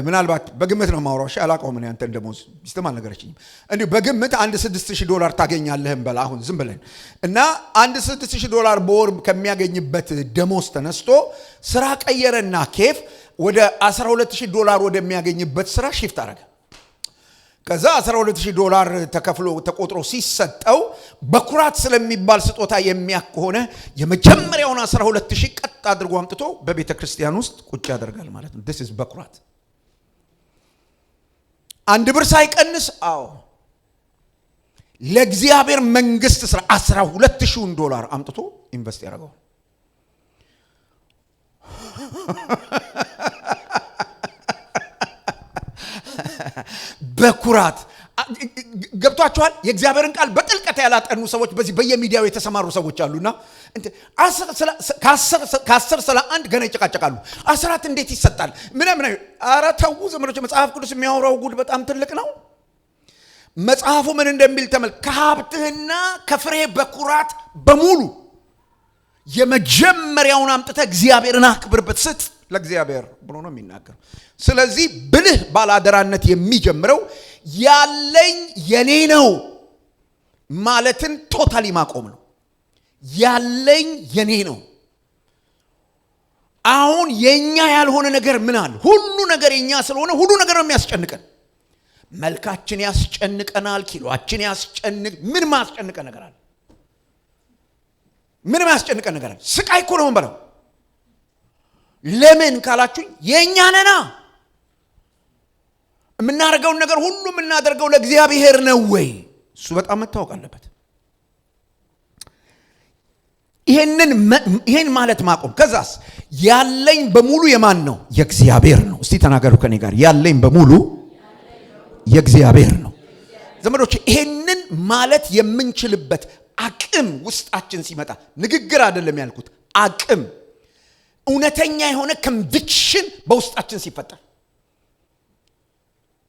ምናልባት በግምት ነው ማውራው። እሺ አላውቀውም እኔ አንተ ደሞዝ ይስተማል ነገርችኝ እንዴ በግምት $6,000 ታገኛለህ በል አሁን ዝም ብለን እና $6,000 በወር ከሚያገኝበት ደሞዝ ተነስቶ ስራ ቀየረና ኬፍ ወደ $12,000 ወደሚያገኝበት ስራ ሺፍት አደረገ። ከዛ $12,000 ተከፍሎ ተቆጥሮ ሲሰጠው በኩራት ስለሚባል ስጦታ የሚያከሆነ የመጀመሪያውን 12,000 ቀጥ አድርጎ አምጥቶ በቤተ ክርስቲያን ውስጥ ቁጭ ያደርጋል ማለት ነው። this is በኩራት። አንድ ብር ሳይቀንስ ለእግዚአብሔር መንግስት ስራ $12,000 አምጥቶ ኢንቨስት ያደረገው በኩራት ገብቷቸዋል። የእግዚአብሔርን ቃል በጥልቀት ያላጠኑ ሰዎች በዚህ በየሚዲያው የተሰማሩ ሰዎች አሉና ከ10 ስለ 1 ገና ይጨቃጨቃሉ። አስራት እንዴት ይሰጣል? ምን ኧረ ተው ዘመዶች፣ መጽሐፍ ቅዱስ የሚያወራው ጉድ በጣም ትልቅ ነው። መጽሐፉ ምን እንደሚል ተመልከት። ከሀብትህና ከፍሬ በኩራት በሙሉ የመጀመሪያውን አምጥተህ እግዚአብሔርን አክብርበት፣ ስጥ ለእግዚአብሔር ብሎ ነው የሚናገረው። ስለዚህ ብልህ ባላደራነት የሚጀምረው ያለኝ የኔ ነው ማለትን ቶታሊ ማቆም ነው። ያለኝ የኔ ነው። አሁን የኛ ያልሆነ ነገር ምን አለ? ሁሉ ነገር የኛ ስለሆነ ሁሉ ነገር ነው የሚያስጨንቀን። መልካችን ያስጨንቀናል፣ ኪሎአችን ያስጨንቅ። ምን ማስጨንቀ ነገር አለ? ምን ማስጨንቀ ነገር አለ? ስቃይ እኮ ነው እንበለው። ለምን ካላችሁ የኛ ነና። የምናደርገው ነገር ሁሉ የምናደርገው ለእግዚአብሔር ነው ወይ? እሱ በጣም መታወቅ አለበት። ይሄን ማለት ማቆም። ከዛስ ያለኝ በሙሉ የማን ነው? የእግዚአብሔር ነው። እስቲ ተናገሩ ከኔ ጋር፣ ያለኝ በሙሉ የእግዚአብሔር ነው። ዘመዶች ይሄንን ማለት የምንችልበት አቅም ውስጣችን ሲመጣ፣ ንግግር አይደለም ያልኩት፣ አቅም፣ እውነተኛ የሆነ ኮንቪክሽን በውስጣችን ሲፈጠር፣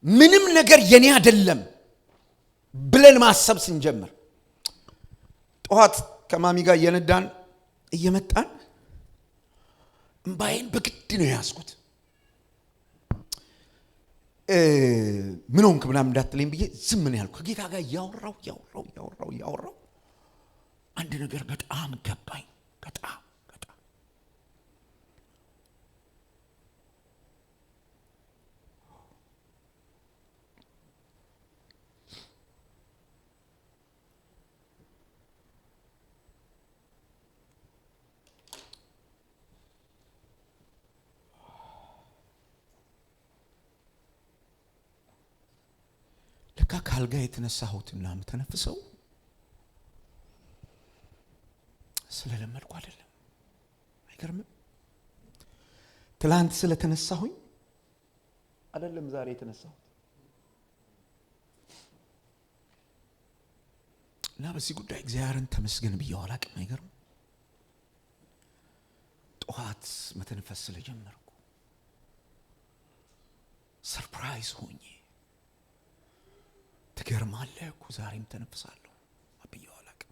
ምንም ነገር የኔ አይደለም ብለን ማሰብ ስንጀምር። ጧት ከማሚ ጋር እየመጣን እምባዬን በግድ ነው ያስኩት። ምን ሆንክ ምናምን እንዳትለኝ ብዬ ዝም ነው ያልኩት። ከጌታ ጋር ያወራው አንድ ነገር በጣም ገባኝ። በጣም ካልጋ የተነሳሁትና የምተነፍሰው ስለለመድኩ አይደለም። አይገርምም? ትላንት ስለተነሳሁኝ አይደለም ዛሬ የተነሳሁት። እና በዚህ ጉዳይ እግዚአብሔርን ተመስገን ብዬ አላቅም። አይገርም? ጠዋት መተንፈስ ስለጀመርኩ ሰርፕራይዝ ሆኜ ትገርማለህ እኮ ዛሬም ተነፍሳለሁ አብዬ አላቅም።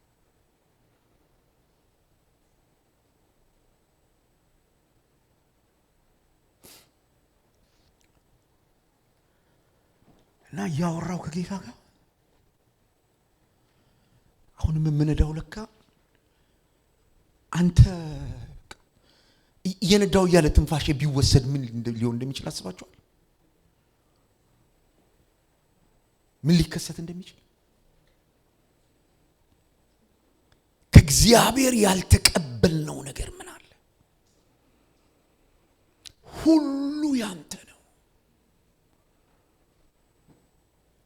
እና ያወራው ከጌታ ጋር አሁንም የምንዳው ለካ አንተ የነዳው ያለ ትንፋሽ ቢወሰድ ምን ሊሆን እንደሚችል አስባችኋል? ምን ሊከሰት እንደሚችል ከእግዚአብሔር ያልተቀበልነው ነገር ምን አለ? ሁሉ ያንተ ነው።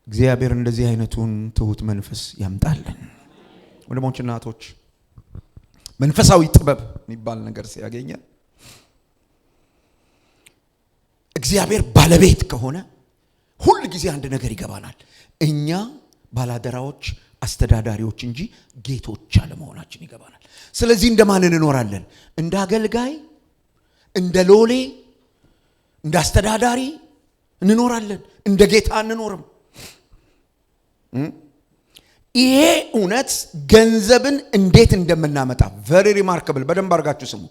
እግዚአብሔር እንደዚህ አይነቱን ትሁት መንፈስ ያምጣልን። ወንድሞችና እህቶች፣ መንፈሳዊ ጥበብ የሚባል ነገር ሲያገኘን እግዚአብሔር ባለቤት ከሆነ ሁሉ ጊዜ አንድ ነገር ይገባናል። እኛ ባላደራዎች፣ አስተዳዳሪዎች እንጂ ጌቶች አለመሆናችን ይገባናል። ስለዚህ እንደማን እንኖራለን? እንደ አገልጋይ፣ እንደ ሎሌ፣ እንደ አስተዳዳሪ እንኖራለን። እንደ ጌታ እንኖርም። ይሄ እውነት ገንዘብን እንዴት እንደምናመጣ very remarkable። በደንብ አድርጋችሁ ስሙ።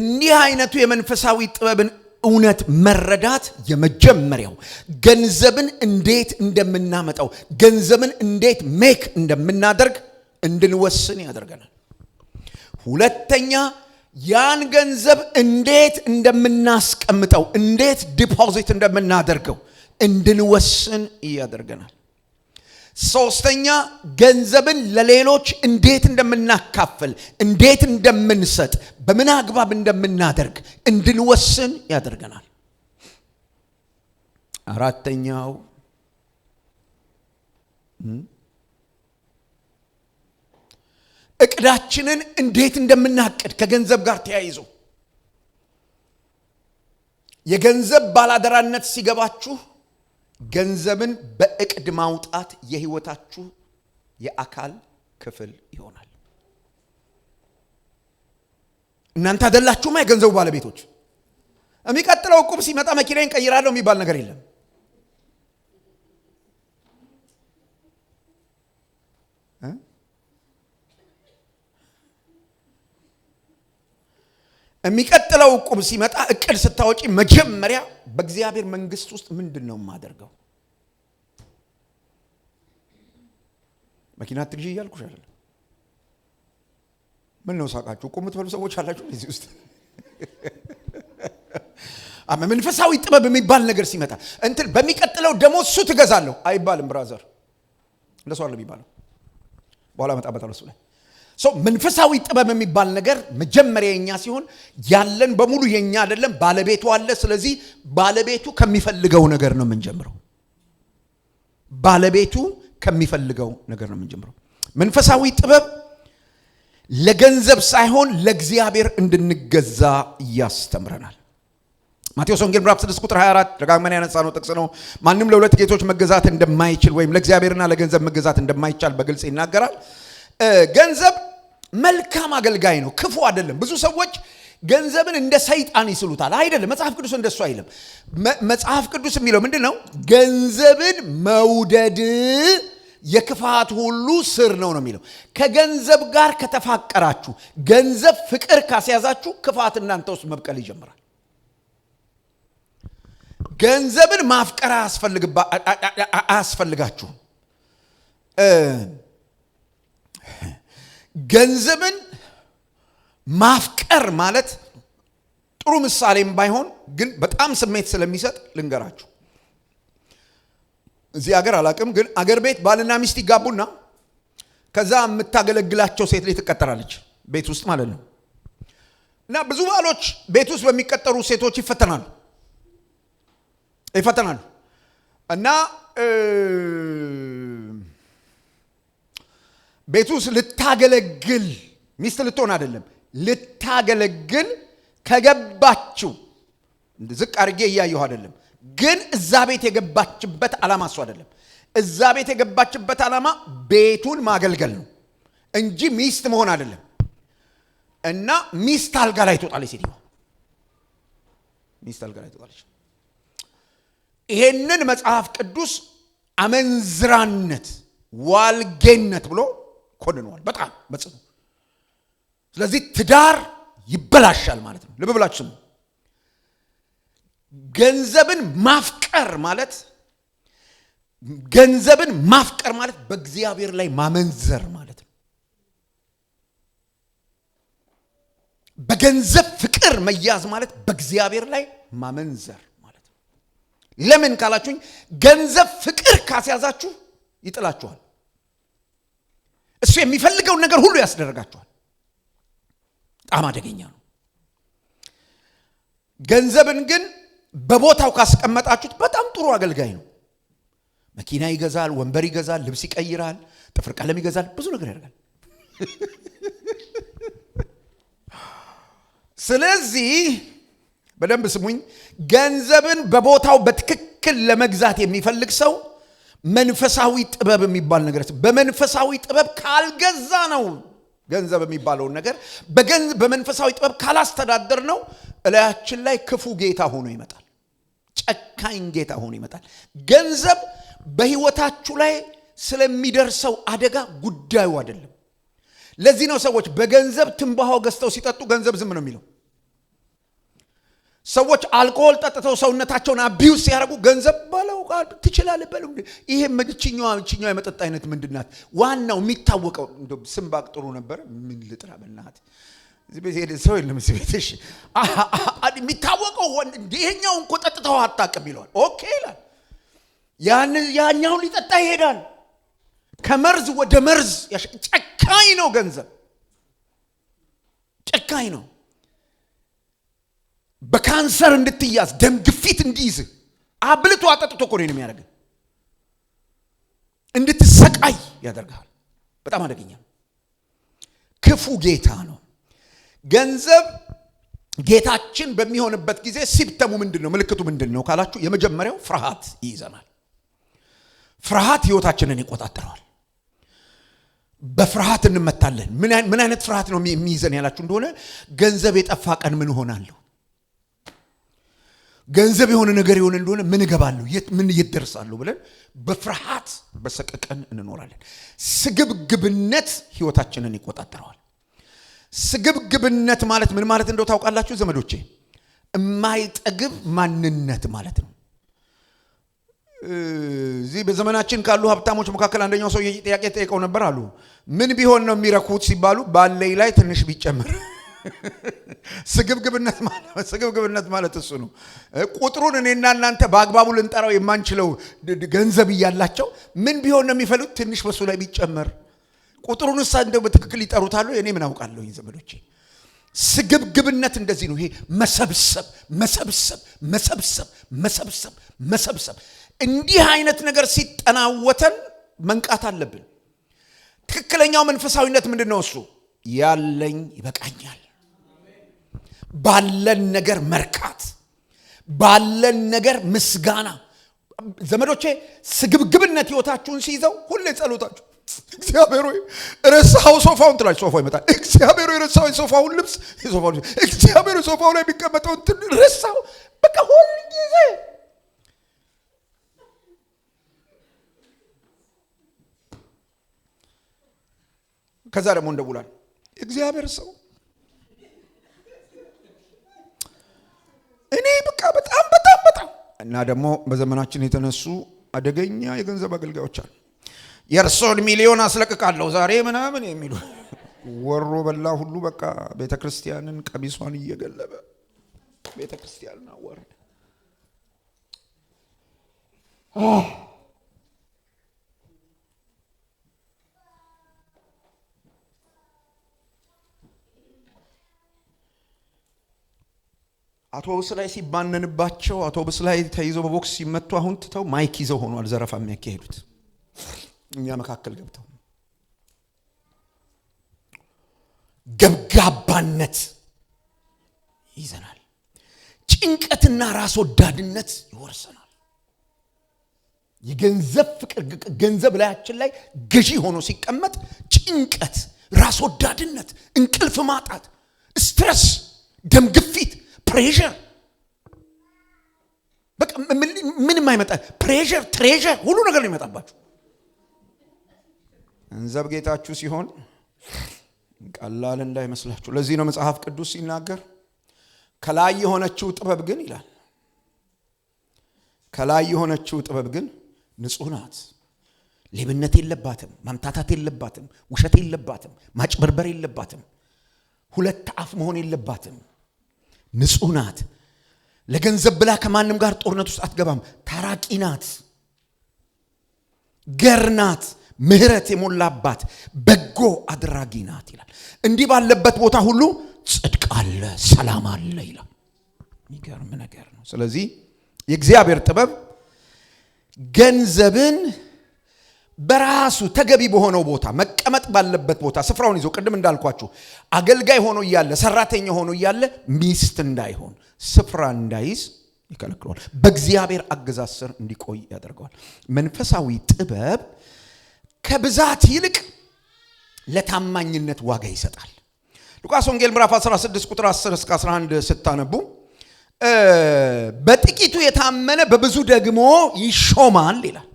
እንዲህ አይነቱ የመንፈሳዊ ጥበብን እውነት መረዳት የመጀመሪያው ገንዘብን እንዴት እንደምናመጣው፣ ገንዘብን እንዴት ሜክ እንደምናደርግ እንድንወስን ያደርገናል። ሁለተኛ ያን ገንዘብ እንዴት እንደምናስቀምጠው፣ እንዴት ዲፖዚት እንደምናደርገው እንድንወስን ያደርገናል። ሶስተኛ ገንዘብን ለሌሎች እንዴት እንደምናካፍል፣ እንዴት እንደምንሰጥ፣ በምን አግባብ እንደምናደርግ እንድንወስን ያደርገናል። አራተኛው እቅዳችንን እንዴት እንደምናቅድ ከገንዘብ ጋር ተያይዞ የገንዘብ ባላደራነት ሲገባችሁ ገንዘብን በእቅድ ማውጣት የህይወታችሁ የአካል ክፍል ይሆናል። እናንተ አይደላችሁማ የገንዘቡ ባለቤቶች። የሚቀጥለው ዕቁብ ሲመጣ መኪናዬን ቀይራለሁ የሚባል ነገር የለም። የሚቀጥለው ዕቁብ ሲመጣ እቅድ ስታወጪ መጀመሪያ በእግዚአብሔር መንግስት ውስጥ ምንድነው የማደርገው? መኪና ትግዢ እያልኩሽ አይደለም። ምን ነው ሳቃችሁ? ዕቁብ የምትበሉ ሰዎች አላችሁ እዚህ ውስጥ? መንፈሳዊ ጥበብ የሚባል ነገር ሲመጣ እንትን በሚቀጥለው ደሞዝ እሱ ትገዛለሁ አይባልም ብራዘር። እንደሱ አይደለም የሚባለው። በኋላ መጣበታለሁ እሱ ላይ። መንፈሳዊ ጥበብ የሚባል ነገር መጀመሪያ የኛ ሲሆን ያለን በሙሉ የኛ አይደለም፣ ባለቤቱ አለ። ስለዚህ ባለቤቱ ከሚፈልገው ነገር ነው የምንጀምረው። ባለቤቱ ከሚፈልገው ነገር ነው የምንጀምረው። መንፈሳዊ ጥበብ ለገንዘብ ሳይሆን ለእግዚአብሔር እንድንገዛ ያስተምረናል። ማቴዎስ ወንጌል ምዕራፍ 6 ቁጥር 24 ደጋግመን ያነሳነው ጥቅስ ነው። ማንም ለሁለት ጌቶች መገዛት እንደማይችል ወይም ለእግዚአብሔርና ለገንዘብ መገዛት እንደማይቻል በግልጽ ይናገራል። ገንዘብ መልካም አገልጋይ ነው፣ ክፉ አይደለም። ብዙ ሰዎች ገንዘብን እንደ ሰይጣን ይስሉታል። አይደለም፣ መጽሐፍ ቅዱስ እንደሱ አይልም። መጽሐፍ ቅዱስ የሚለው ምንድነው? ገንዘብን መውደድ የክፋት ሁሉ ስር ነው የሚለው። ከገንዘብ ጋር ከተፋቀራችሁ፣ ገንዘብ ፍቅር ካስያዛችሁ ክፋት እናንተ ውስጥ መብቀል ይጀምራል። ገንዘብን ማፍቀር አያስፈልጋችሁም። ገንዘብን ማፍቀር ማለት ጥሩ ምሳሌም ባይሆን ግን በጣም ስሜት ስለሚሰጥ ልንገራችሁ። እዚህ ሀገር አላቅም፣ ግን አገር ቤት ባልና ሚስት ይጋቡና ከዛ የምታገለግላቸው ሴት ላይ ትቀጠራለች፣ ቤት ውስጥ ማለት ነው። እና ብዙ ባሎች ቤት ውስጥ በሚቀጠሩ ሴቶች ይፈተናሉ እና ቤት ውስጥ ልታገለግል ሚስት ልትሆን አይደለም፣ ልታገለግል ከገባችው ዝቅ አድርጌ እያየሁ አይደለም፣ ግን እዛ ቤት የገባችበት ዓላማ እሱ አይደለም። እዛ ቤት የገባችበት ዓላማ ቤቱን ማገልገል ነው እንጂ ሚስት መሆን አይደለም። እና ሚስት አልጋ ላይ ትወጣለች፣ ሴትዮ ሚስት አልጋ ላይ ትወጣለች። ይሄንን መጽሐፍ ቅዱስ አመንዝራነት፣ ዋልጌነት ብሎ ኮንኗል በጣም በጽኑ። ስለዚህ ትዳር ይበላሻል ማለት ነው። ልብ ብላችሁ ስሙ። ገንዘብን ማፍቀር ማለት በእግዚአብሔር ላይ ማመንዘር ማለት ነው። በገንዘብ ፍቅር መያዝ ማለት በእግዚአብሔር ላይ ማመንዘር ማለት ነው። ለምን ካላችሁኝ ገንዘብ ፍቅር ካስያዛችሁ ይጥላችኋል። እሱ የሚፈልገውን ነገር ሁሉ ያስደርጋችኋል። በጣም አደገኛ ነው። ገንዘብን ግን በቦታው ካስቀመጣችሁት በጣም ጥሩ አገልጋይ ነው። መኪና ይገዛል፣ ወንበር ይገዛል፣ ልብስ ይቀይራል፣ ጥፍር ቀለም ይገዛል፣ ብዙ ነገር ያደርጋል። ስለዚህ በደንብ ስሙኝ። ገንዘብን በቦታው በትክክል ለመግዛት የሚፈልግ ሰው መንፈሳዊ ጥበብ የሚባል ነገር በመንፈሳዊ ጥበብ ካልገዛ ነው ገንዘብ የሚባለውን ነገር በመንፈሳዊ ጥበብ ካላስተዳደር ነው እላያችን ላይ ክፉ ጌታ ሆኖ ይመጣል። ጨካኝ ጌታ ሆኖ ይመጣል። ገንዘብ በህይወታችሁ ላይ ስለሚደርሰው አደጋ ጉዳዩ አይደለም። ለዚህ ነው ሰዎች በገንዘብ ትንባሆ ገዝተው ሲጠጡ ገንዘብ ዝም ነው የሚለው። ሰዎች አልኮሆል ጠጥተው ሰውነታቸውን አቢዩስ ሲያደርጉ ገንዘብ ባለው ቃል ትችላለህ በለው። ይሄ መድችኛው የመጠጥ አይነት ምንድናት? ዋናው የሚታወቀው ስም ባቅ ጥሩ ነበር። ምን ልጥራ በእናትህ እዚህ ቤት ሄደ ሰው የለም እዚህ ቤት። እሺ የሚታወቀው ይሄኛው እንኳን ጠጥተው አታውቅም ይለዋል። ኦኬ ይላል። ያኛው ሊጠጣ ይሄዳል። ከመርዝ ወደ መርዝ። ጨካኝ ነው ገንዘብ፣ ጨካኝ ነው። በካንሰር እንድትያዝ፣ ደም ግፊት እንዲይዝ አብልቶ አጠጥቶ እኮ ነው የሚያደርገው። እንድትሰቃይ ያደርጋል። በጣም አደገኛ ክፉ ጌታ ነው። ገንዘብ ጌታችን በሚሆንበት ጊዜ ሲምፕተሙ ምንድነው? ምልክቱ ምንድነው ካላችሁ የመጀመሪያው ፍርሃት ይይዘናል። ፍርሃት ህይወታችንን ይቆጣጠራል። በፍርሃት እንመታለን። ምን አይነት ፍርሃት ነው የሚይዘን ያላችሁ እንደሆነ ገንዘብ የጠፋ ቀን ምን ሆናለሁ፣ ገንዘብ የሆነ ነገር ይሆን እንደሆነ ምን እገባለሁ፣ ምን ይደርሳለሁ ብለን በፍርሃት በሰቀቀን እንኖራለን። ስግብግብነት ህይወታችንን ይቆጣጠራል። ስግብግብነት ማለት ምን ማለት እንደው ታውቃላችሁ ዘመዶቼ? የማይጠግብ ማንነት ማለት ነው። እዚህ በዘመናችን ካሉ ሀብታሞች መካከል አንደኛው ሰው ጥያቄ ጠይቀው ነበር አሉ። ምን ቢሆን ነው የሚረኩት ሲባሉ ባለይ ላይ ትንሽ ቢጨምር። ስግብግብነት ማለት እሱ ነው። ቁጥሩን እኔና እናንተ በአግባቡ ልንጠራው የማንችለው ገንዘብ እያላቸው ምን ቢሆን ነው የሚፈልጉት? ትንሽ በሱ ላይ ቢጨመር። ቁጥሩንስ እንደው በትክክል ይጠሩታል? እኔ ምን አውቃለሁ ዘመዶቼ። ስግብግብነት እንደዚህ ነው። ይሄ መሰብሰብ እንዲህ አይነት ነገር ሲጠናወተን መንቃት አለብን። ትክክለኛው መንፈሳዊነት ምንድነው? እሱ ያለኝ ይበቃኛል፣ ባለን ነገር መርካት፣ ባለን ነገር ምስጋና። ዘመዶቼ ስግብግብነት ህይወታችሁን ሲይዘው ሁሌ ጸሎታችሁ እግዚአብሔር ሆይ ረሳው ሶፋውን ትላችሁ፣ ሶፋው ይመጣል። እግዚአብሔር ሆይ ረሳው ሶፋውን ልብስ፣ ሶፋውን እግዚአብሔር ሆይ ሶፋው ላይ የሚቀመጠው ረሳው። በቃ ሁሉ ጊዜ ከዛ ደግሞ እንደውላል እግዚአብሔር ሰው እኔ በቃ በጣም እና ደግሞ በዘመናችን የተነሱ አደገኛ የገንዘብ አገልጋዮች አሉ። የእርሶን ሚሊዮን አስለቅቃለሁ ዛሬ ምናምን የሚሉ ወሮ በላ ሁሉ በቃ ቤተክርስቲያንን ቀሚሷን እየገለበ ቤተክርስቲያንን አወረደ። አውቶቡስ ላይ ሲባነንባቸው አውቶቡስ ላይ ተይዘው በቦክስ ሲመቱ አሁን ትተው ማይክ ይዘው ሆኗል ዘረፋ የሚያካሂዱት እኛ መካከል ገብተው። ገብጋባነት ይዘናል። ጭንቀትና ራስ ወዳድነት ይወርሰናል። የገንዘብ ፍቅር ገንዘብ ላያችን ላይ ገዢ ሆኖ ሲቀመጥ ጭንቀት፣ ራስ ወዳድነት፣ እንቅልፍ ማጣት፣ ስትረስ፣ ደም ግፊት፣ ፕሬሸር፣ በቃ ምንም አይመጣ ፕሬሸር፣ ትሬሸር ሁሉ ነገር ይመጣባችሁ። ገንዘብ ጌታችሁ ሲሆን ቀላል እንዳይመስላችሁ። ለዚህ ነው መጽሐፍ ቅዱስ ሲናገር ከላይ የሆነችው ጥበብ ግን ይላል፣ ከላይ የሆነችው ጥበብ ግን ንጹህ ናት፣ ሌብነት የለባትም፣ ማምታታት የለባትም፣ ውሸት የለባትም፣ ማጭበርበር የለባትም፣ ሁለት አፍ መሆን የለባትም፣ ንጹህ ናት። ለገንዘብ ብላ ከማንም ጋር ጦርነት ውስጥ አትገባም፣ ታራቂ ናት፣ ገር ናት፣ ምህረት የሞላባት በጎ አድራጊ ናት ይላል። እንዲህ ባለበት ቦታ ሁሉ ጽድቅ አለ፣ ሰላም አለ ይላል። የሚገርም ነገር ነው። ስለዚህ የእግዚአብሔር ጥበብ ገንዘብን በራሱ ተገቢ በሆነው ቦታ መቀመጥ ባለበት ቦታ ስፍራውን ይዞ ቅድም እንዳልኳችሁ አገልጋይ ሆኖ እያለ ሰራተኛ ሆኖ እያለ ሚስት እንዳይሆን ስፍራ እንዳይዝ ይከለክለዋል። በእግዚአብሔር አገዛዝ ስር እንዲቆይ ያደርገዋል። መንፈሳዊ ጥበብ ከብዛት ይልቅ ለታማኝነት ዋጋ ይሰጣል። ሉቃስ ወንጌል ምዕራፍ 16 ቁጥር 10 እስከ 11 ስታነቡ በጥቂቱ የታመነ በብዙ ደግሞ ይሾማል ይላል።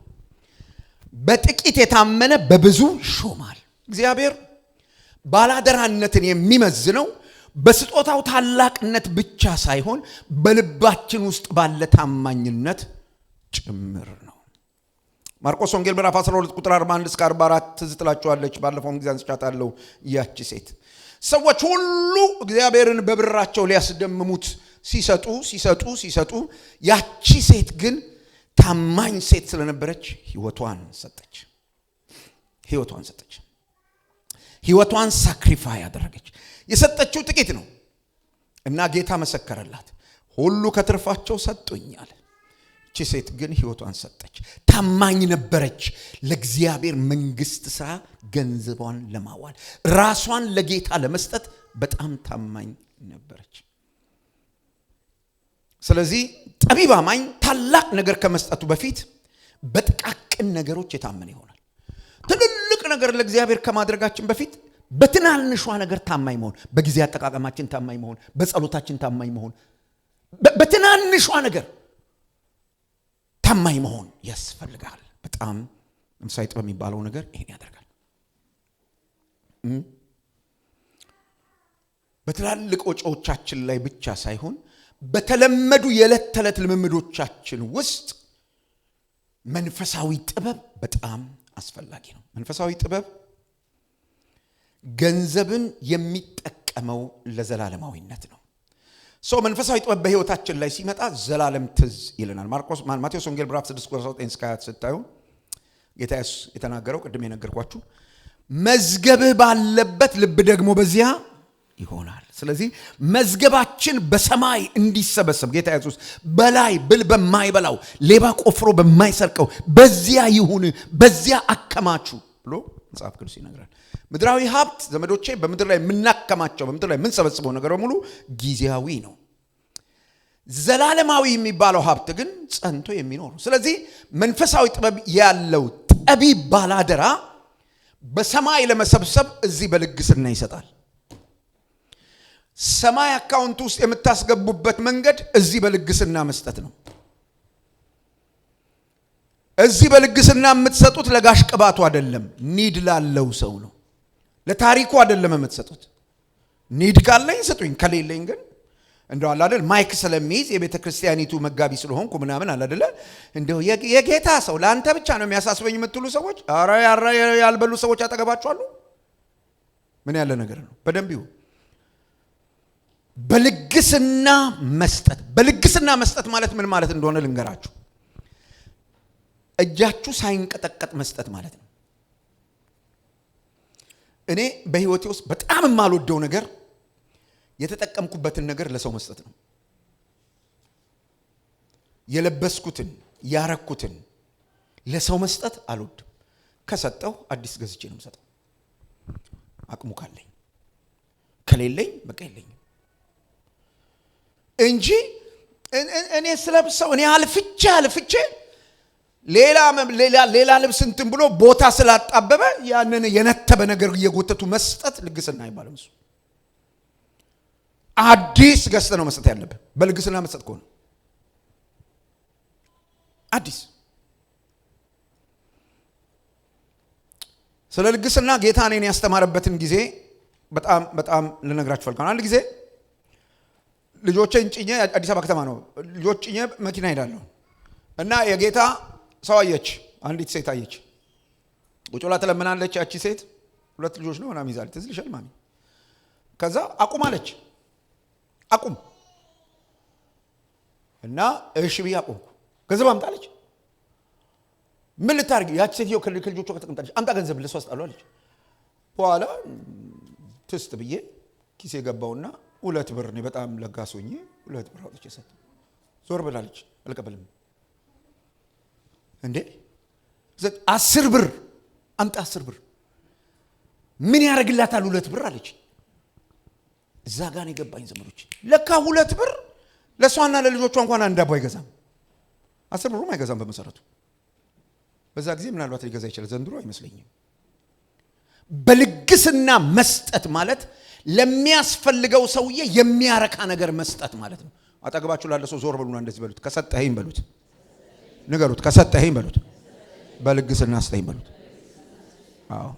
በጥቂት የታመነ በብዙ ይሾማል። እግዚአብሔር ባላደራነትን የሚመዝነው በስጦታው ታላቅነት ብቻ ሳይሆን በልባችን ውስጥ ባለ ታማኝነት ጭምር ነው። ማርቆስ ወንጌል ምዕራፍ 12 ቁጥር 41 እስከ 44 ትዝ ትላችኋለች። ባለፈው ጊዜ አንስቻታለሁ። ያቺ ሴት ሰዎች ሁሉ እግዚአብሔርን በብራቸው ሊያስደምሙት ሲሰጡ ያቺ ሴት ግን ታማኝ ሴት ስለነበረች ህይወቷን ሰጠች። ህይወቷን ሳክሪፋይ አደረገች። የሰጠችው ጥቂት ነው እና ጌታ መሰከረላት። ሁሉ ከትርፋቸው ሰጡኛል፣ እቺ ሴት ግን ሕይወቷን ሰጠች። ታማኝ ነበረች። ለእግዚአብሔር መንግስት ሥራ ገንዘቧን ለማዋል ራሷን ለጌታ ለመስጠት በጣም ታማኝ ነበረች። ስለዚህ ጠቢብ አማኝ ታላቅ ነገር ከመስጠቱ በፊት በጥቃቅን ነገሮች የታመነ ይሆናል። ትልልቅ ነገር ለእግዚአብሔር ከማድረጋችን በፊት በትናንሿ ነገር ታማኝ መሆን፣ በጊዜ አጠቃቀማችን ታማኝ መሆን፣ በጸሎታችን ታማኝ መሆን፣ በትናንሿ ነገር ታማኝ መሆን ያስፈልጋል። በጣም መንፈሳዊ ጥበብ የሚባለው ነገር ይሄን ያደርጋል። በትላልቅ ወጪዎቻችን ላይ ብቻ ሳይሆን በተለመዱ የዕለት ተዕለት ልምምዶቻችን ውስጥ መንፈሳዊ ጥበብ በጣም አስፈላጊ ነው። መንፈሳዊ ጥበብ ገንዘብን የሚጠቀመው ለዘላለማዊነት ነው። መንፈሳዊ ጥበብ በህይወታችን ላይ ሲመጣ ዘላለም ትዝ ይለናል። ማቴዎስ ወንጌል ምዕራፍ 6:9-20 ስታዩ ጌታ ኢየሱስ የተናገረው ቅድም የነገርኳችሁ መዝገብህ ባለበት ልብ ደግሞ በዚያ ይሆናል። ስለዚህ መዝገባችን በሰማይ እንዲሰበሰብ ጌታ ኢየሱስ በላይ ብል በማይበላው ሌባ ቆፍሮ በማይሰርቀው በዚያ ይሁን፣ በዚያ አከማቹ ብሎ መጽሐፍ ቅዱስ ይነግራል። ምድራዊ ሀብት ዘመዶቼ በምድር ላይ የምናከማቸው በምድር ላይ የምንሰበስበው ነገር በሙሉ ጊዜያዊ ነው። ዘላለማዊ የሚባለው ሀብት ግን ጸንቶ የሚኖር ነው። ስለዚህ መንፈሳዊ ጥበብ ያለው ጠቢብ ባላደራ በሰማይ ለመሰብሰብ እዚህ በልግስና ይሰጣል። ሰማይ አካውንት ውስጥ የምታስገቡበት መንገድ እዚህ በልግስና መስጠት ነው። እዚህ በልግስና የምትሰጡት ለጋሽ ቅባቱ አይደለም፣ ኒድ ላለው ሰው ነው። ለታሪኩ አይደለም የምትሰጡት። ኒድ ካለኝ ስጡኝ፣ ከሌለኝ ግን እንደው አለ አይደል ማይክ ስለሚይዝ የቤተ ክርስቲያኒቱ መጋቢ ስለሆንኩ ምናምን አለ አይደል እንደው የጌታ ሰው ለአንተ ብቻ ነው የሚያሳስበኝ የምትሉ ሰዎች አረ ያልበሉ ሰዎች አጠገባችኋሉ። ምን ያለ ነገር ነው? በደንብ ይሁን። በልግስና መስጠት ማለት ምን ማለት እንደሆነ ልንገራችሁ። እጃችሁ ሳይንቀጠቀጥ መስጠት ማለት ነው። እኔ በህይወቴ ውስጥ በጣም የማልወደው ነገር የተጠቀምኩበትን ነገር ለሰው መስጠት ነው። የለበስኩትን ያረኩትን ለሰው መስጠት አልወድም። ከሰጠው አዲስ ገዝቼ ነው የምሰጠው፣ አቅሙ ካለኝ። ከሌለኝ በቃ የለኝም እንጂ እኔ ስለብሰው እኔ አልፍቼ ሌላ ልብስ እንትን ብሎ ቦታ ስላጣበበ ያንን የነተበ ነገር እየጎተቱ መስጠት ልግስና አይባልም። እሱ አዲስ ገዝተህ ነው መስጠት ያለብህ። በልግስና መስጠት ከሆነ አዲስ። ስለ ልግስና ጌታ እኔን ያስተማረበትን ጊዜ በጣም ልነግራችሁ ፈልጋለሁ። አንድ ጊዜ ልጆቼን ጭኜ አዲስ አበባ ከተማ ነው ልጆች ጭኜ መኪና ሄዳለሁ እና የጌታ ሰው አየች። አንዲት ሴት አየች። ቁጭ ብላ ትለምናለች። ያቺ ሴት 2 ልጆች ነው ምናምን ይዛለች። ትዝ ይልሻል ማሚ? ከዛ አቁም አለች። አቁም እና እሺ ብዬ አቁምኩ። ገንዘብ አምጣለች። ምን ልታርጊ? ያቺ ሴትዮ ከልጆቿ ከተቀምጣለች። አምጣ ገንዘብ ለሷ አስጣለሁ አለች። በኋላ ትስጥ ብዬ ኪሴ ገባውና 2 ብር ነው በጣም ለጋሶኝ 2 ብር አውጥቼ ሰጠ። ዞር ብላለች። አልቀበልም እንዴ 10 ብር አምጣ 10 ብር ምን ያደርግላታል 2 ብር አለች። እዛ ጋር ነው የገባኝ ዘመዶች። ለካ 2 ብር ለሷና ለልጆቿ እንኳን አንድ ዳቦ አይገዛም። 10 ብሩም አይገዛም በመሰረቱ። በዛ ጊዜ ምናልባት ሊገዛ ይችላል፣ ዘንድሮ አይመስለኝም። በልግስና መስጠት ማለት ለሚያስፈልገው ሰውዬ የሚያረካ ነገር መስጠት ማለት ነው። አጠገባችሁ ላለ ሰው ዞር በሉና እንደዚህ በሉት፣ ከሰጠኸኝ በሉት፣ ንገሩት፣ ከሰጠኸኝ በሉት፣ በልግስና ስጠኝ በሉት። አዎ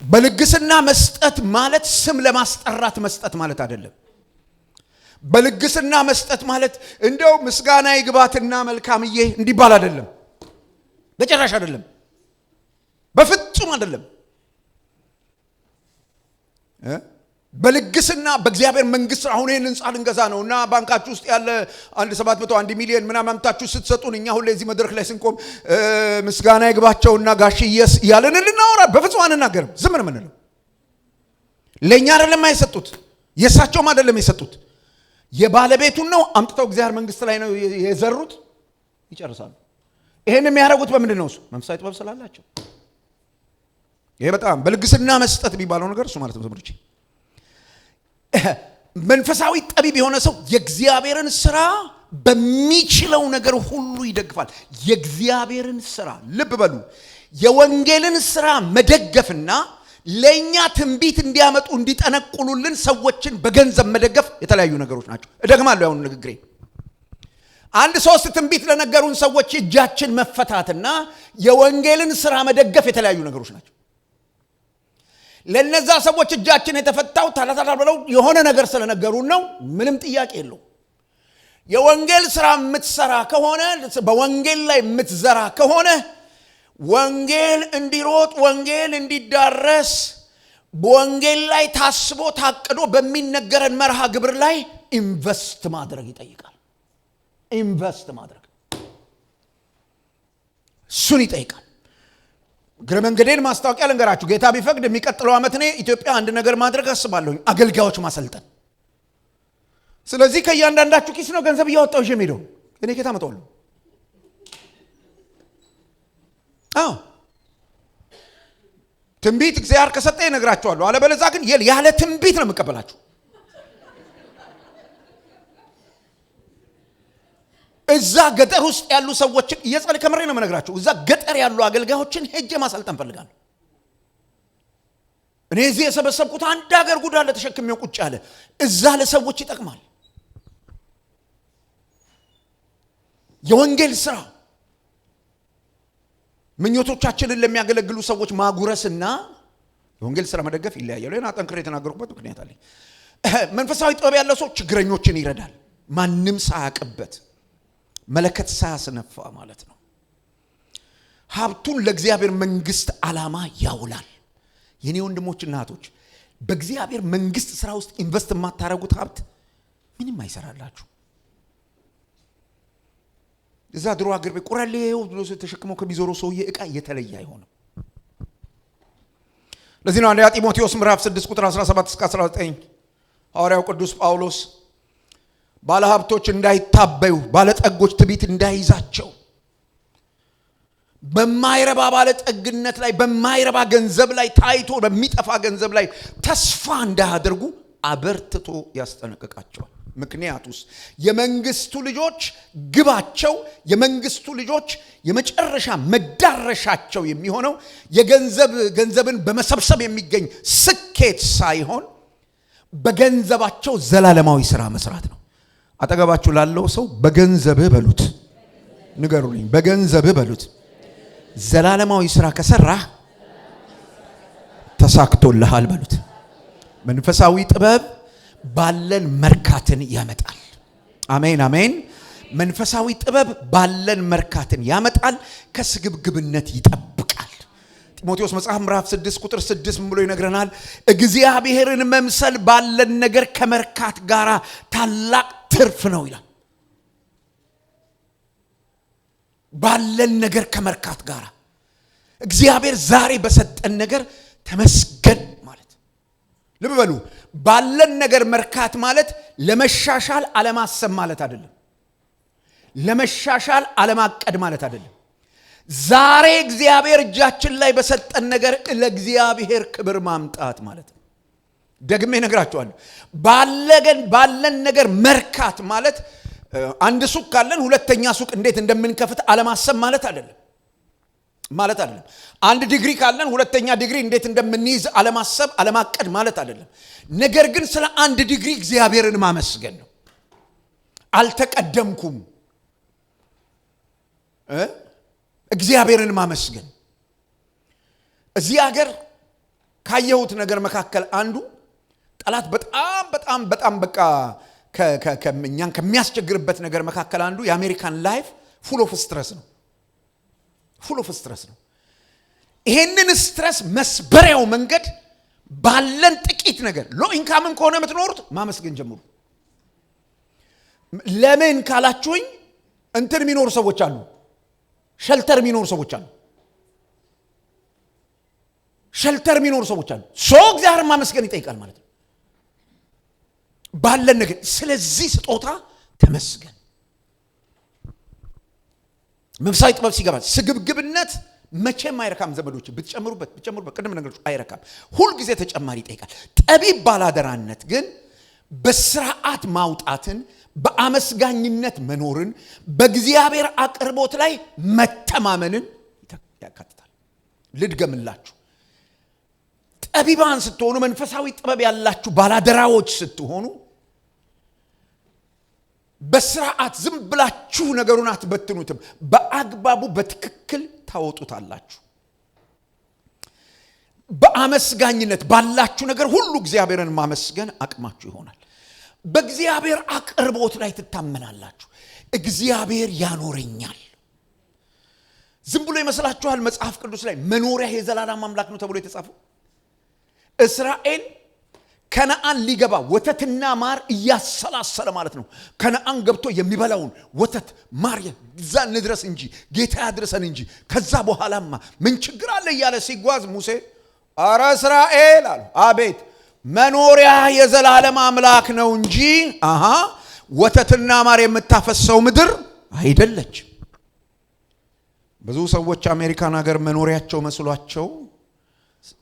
በልግስና መስጠት ማለት ስም ለማስጠራት መስጠት ማለት አይደለም። በልግስና መስጠት ማለት እንደው ምስጋና ይግባትና መልካምዬ እንዲባል አይደለም። በጭራሽ አይደለም፣ በፍጹም አይደለም። በልግስና በእግዚአብሔር መንግስት አሁን ይሄን ህንጻ ልንገዛ ነውና ባንካችሁ ውስጥ ያለ 1 ሚሊዮን ምናምን አምጣችሁ ስትሰጡን እኛ ሁሌ እዚህ መድረክ ላይ ስንቆም ምስጋና ይግባቸውና ጋሽዬስ ያለን ልናወራ በፍጹም አንናገርም። ዝም ነው የምንለው። ለኛ አይደለም የሰጡት፣ የሳቸውም አይደለም የሰጡት፣ የባለቤቱን ነው አምጥተው እግዚአብሔር መንግስት ላይ ነው የዘሩት። ይጨርሳሉ። ይሄን የሚያደርጉት በምንድን ነው? እሱ መንፈሳዊ ጥበብ ስላላቸው። ይሄ በጣም በልግስና መስጠት የሚባለው ነገር እሱ ማለት ነው። ዘመዶቼ መንፈሳዊ ጠቢብ የሆነ ሰው የእግዚአብሔርን ስራ በሚችለው ነገር ሁሉ ይደግፋል። የእግዚአብሔርን ስራ ልብ በሉ፣ የወንጌልን ስራ መደገፍና ለኛ ትንቢት እንዲያመጡ እንዲጠነቁሉልን ሰዎችን በገንዘብ መደገፍ የተለያዩ ነገሮች ናቸው። እደግማለሁ ያሁን ንግግሬ። አንድ 3 ትንቢት ለነገሩን ሰዎች እጃችን መፈታትና የወንጌልን ስራ መደገፍ የተለያዩ ነገሮች ናቸው። ለነዛ ሰዎች እጃችን የተፈታው ታላታላ ብለው የሆነ ነገር ስለነገሩን ነው፣ ምንም ጥያቄ የለው። የወንጌል ስራ የምትሰራ ከሆነ በወንጌል ላይ የምትዘራ ከሆነ ወንጌል እንዲሮጥ ወንጌል እንዲዳረስ በወንጌል ላይ ታስቦ ታቅዶ በሚነገረን መርሃ ግብር ላይ ኢንቨስት ማድረግ ይጠይቃል። ኢንቨስት ማድረግ እሱን ይጠይቃል። ግረ መንገዴን ማስታወቂያ ልንገራችሁ። ጌታ ቢፈቅድ የሚቀጥለው ዓመት እኔ ኢትዮጵያ አንድ ነገር ማድረግ አስባለሁኝ፣ አገልጋዮች ማሰልጠን። ስለዚህ ከእያንዳንዳችሁ ኪስ ነው ገንዘብ እያወጣው ይዤ የምሄደው። እኔ ጌታ መጣለሁ። አዎ ትንቢት እግዚአብሔር ከሰጠ ይነግራችኋለሁ። አለበለዚያ ግን ያለ ትንቢት ነው የምቀበላችሁ። እዛ ገጠር ውስጥ ያሉ ሰዎችን እየጸለይ ከምሬ ነው የምነግራችሁ። እዛ ገጠር ያሉ አገልጋዮችን ሄጄ ማሰልጠን ፈልጋለሁ። እኔ እዚህ የሰበሰብኩት አንድ ሀገር ጉድ አለ ተሸክሜው ቁጭ ያለ፣ እዛ ለሰዎች ይጠቅማል። የወንጌል ስራ ምኞቶቻችንን ለሚያገለግሉ ሰዎች ማጉረስና የወንጌል ስራ መደገፍ ይለያያል። ለና ጠንክሬ የተናገርኩበት ምክንያት አለ። መንፈሳዊ ጥበብ ያለው ሰው ችግረኞችን ይረዳል፣ ማንም ሳያውቅበት መለከት ሳያስነፋ ማለት ነው። ሀብቱን ለእግዚአብሔር መንግስት ዓላማ ያውላል። የኔ ወንድሞችና እህቶች በእግዚአብሔር መንግስት ስራ ውስጥ ኢንቨስት የማታረጉት ሀብት ምንም አይሰራላችሁ። እዛ ድሮ አገር ቤት ቁራሌው ብሎ ተሸክመው ከሚዞረው ሰውዬ ዕቃ የተለየ አይሆንም። ለዚህ ነው አንደኛ ጢሞቴዎስ ምዕራፍ 6 ቁጥር 17 እስከ 19 ሐዋርያው ቅዱስ ጳውሎስ ባለሀብቶች እንዳይታበዩ ባለጠጎች ትዕቢት እንዳይዛቸው በማይረባ ባለጠግነት ላይ በማይረባ ገንዘብ ላይ ታይቶ በሚጠፋ ገንዘብ ላይ ተስፋ እንዳያደርጉ አበርትቶ ያስጠነቅቃቸዋል። ምክንያቱስ የመንግስቱ ልጆች ግባቸው የመንግስቱ ልጆች የመጨረሻ መዳረሻቸው የሚሆነው ገንዘብን በመሰብሰብ የሚገኝ ስኬት ሳይሆን በገንዘባቸው ዘላለማዊ ስራ መስራት ነው። አጠገባችሁ ላለው ሰው በገንዘብህ በሉት፣ ንገሩልኝ፣ በገንዘብህ በሉት። ዘላለማዊ ስራ ከሰራህ ተሳክቶልሃል በሉት። መንፈሳዊ ጥበብ ባለን መርካትን ያመጣል። አሜን አሜን። መንፈሳዊ ጥበብ ባለን መርካትን ያመጣል፣ ከስግብግብነት ይጠብቃል። ጢሞቴዎስ መጽሐፍ ምዕራፍ 6 ቁጥር 6 ብሎ ይነግረናል። እግዚአብሔርን መምሰል ባለን ነገር ከመርካት ጋር ታላቅ ትርፍ ነው ይላል። ባለን ነገር ከመርካት ጋር እግዚአብሔር ዛሬ በሰጠን ነገር ተመስገን ማለት። ልብ በሉ፣ ባለን ነገር መርካት ማለት ለመሻሻል አለማሰብ ማለት አይደለም። ለመሻሻል አለማቀድ ማለት አይደለም። ዛሬ እግዚአብሔር እጃችን ላይ በሰጠን ነገር ለእግዚአብሔር ክብር ማምጣት ማለት ነው። ደግሜ እነግራችኋለሁ። ባለን ነገር መርካት ማለት አንድ ሱቅ ካለን ሁለተኛ ሱቅ እንዴት እንደምንከፍት አለማሰብ ማለት አይደለም። አንድ ዲግሪ ካለን ሁለተኛ ዲግሪ እንዴት እንደምንይዝ አለማሰብ አለማቀድ ማለት አይደለም። ነገር ግን ስለ አንድ ዲግሪ እግዚአብሔርን ማመስገን ነው። አልተቀደምኩም፣ እግዚአብሔርን ማመስገን። እዚህ ሀገር ካየሁት ነገር መካከል አንዱ ጠላት በጣም በቃ እኛን ከሚያስቸግርበት ነገር መካከል አንዱ የአሜሪካን ላይፍ ፉል ኦፍ ስትረስ ነው። ይሄንን ስትረስ መስበሪያው መንገድ ባለን ጥቂት ነገር ሎ ኢንካምን ከሆነ የምትኖሩት ማመስገን ጀምሩ። ለምን ካላችሁኝ እንትን የሚኖሩ ሰዎች አሉ፣ ሸልተር የሚኖሩ ሰዎች አሉ። እግዚአብሔር ማመስገን ይጠይቃል ማለት ነው። ባለን ነገር ስለዚህ ስጦታ ተመስገን። መንፈሳዊ ጥበብ ሲገባ ስግብግብነት መቼም አይረካም ዘመዶች ብትጨምሩበት ቅድም ነገሮች አይረካም ሁሉ ጊዜ ተጨማሪ ይጠይቃል ጠቢብ ባላደራነት ግን በስርዓት ማውጣትን በአመስጋኝነት መኖርን በእግዚአብሔር አቅርቦት ላይ መተማመንን ያካትታል ልድገምላችሁ ጠቢባን ስትሆኑ መንፈሳዊ ጥበብ ያላችሁ ባላደራዎች ስትሆኑ በስርዓት ዝም ብላችሁ ነገሩን አትበትኑትም በአግባቡ በትክክል ታወጡታላችሁ በአመስጋኝነት ባላችሁ ነገር ሁሉ እግዚአብሔርን ማመስገን አቅማችሁ ይሆናል በእግዚአብሔር አቅርቦት ላይ ትታመናላችሁ እግዚአብሔር ያኖረኛል ዝም ብሎ ይመስላችኋል መጽሐፍ ቅዱስ ላይ መኖሪያ የዘላለም አምላክ ነው ተብሎ የተጻፈው እስራኤል ከነዓን ሊገባ ወተትና ማር እያሰላሰለ ማለት ነው ከነዓን ገብቶ የሚበላውን ወተት ማር ይዛን ድረስ እንጂ ጌታ ያድርሰን እንጂ ከዛ በኋላማ ምን ችግር አለ እያለ ሲጓዝ ሙሴ አረ እስራኤል አሉ አቤት መኖሪያ የዘላለም አምላክ ነው እንጂ ወተትና ማር የምታፈሰው ምድር አይደለች ብዙ ሰዎች አሜሪካን ሀገር መኖሪያቸው መስሏቸው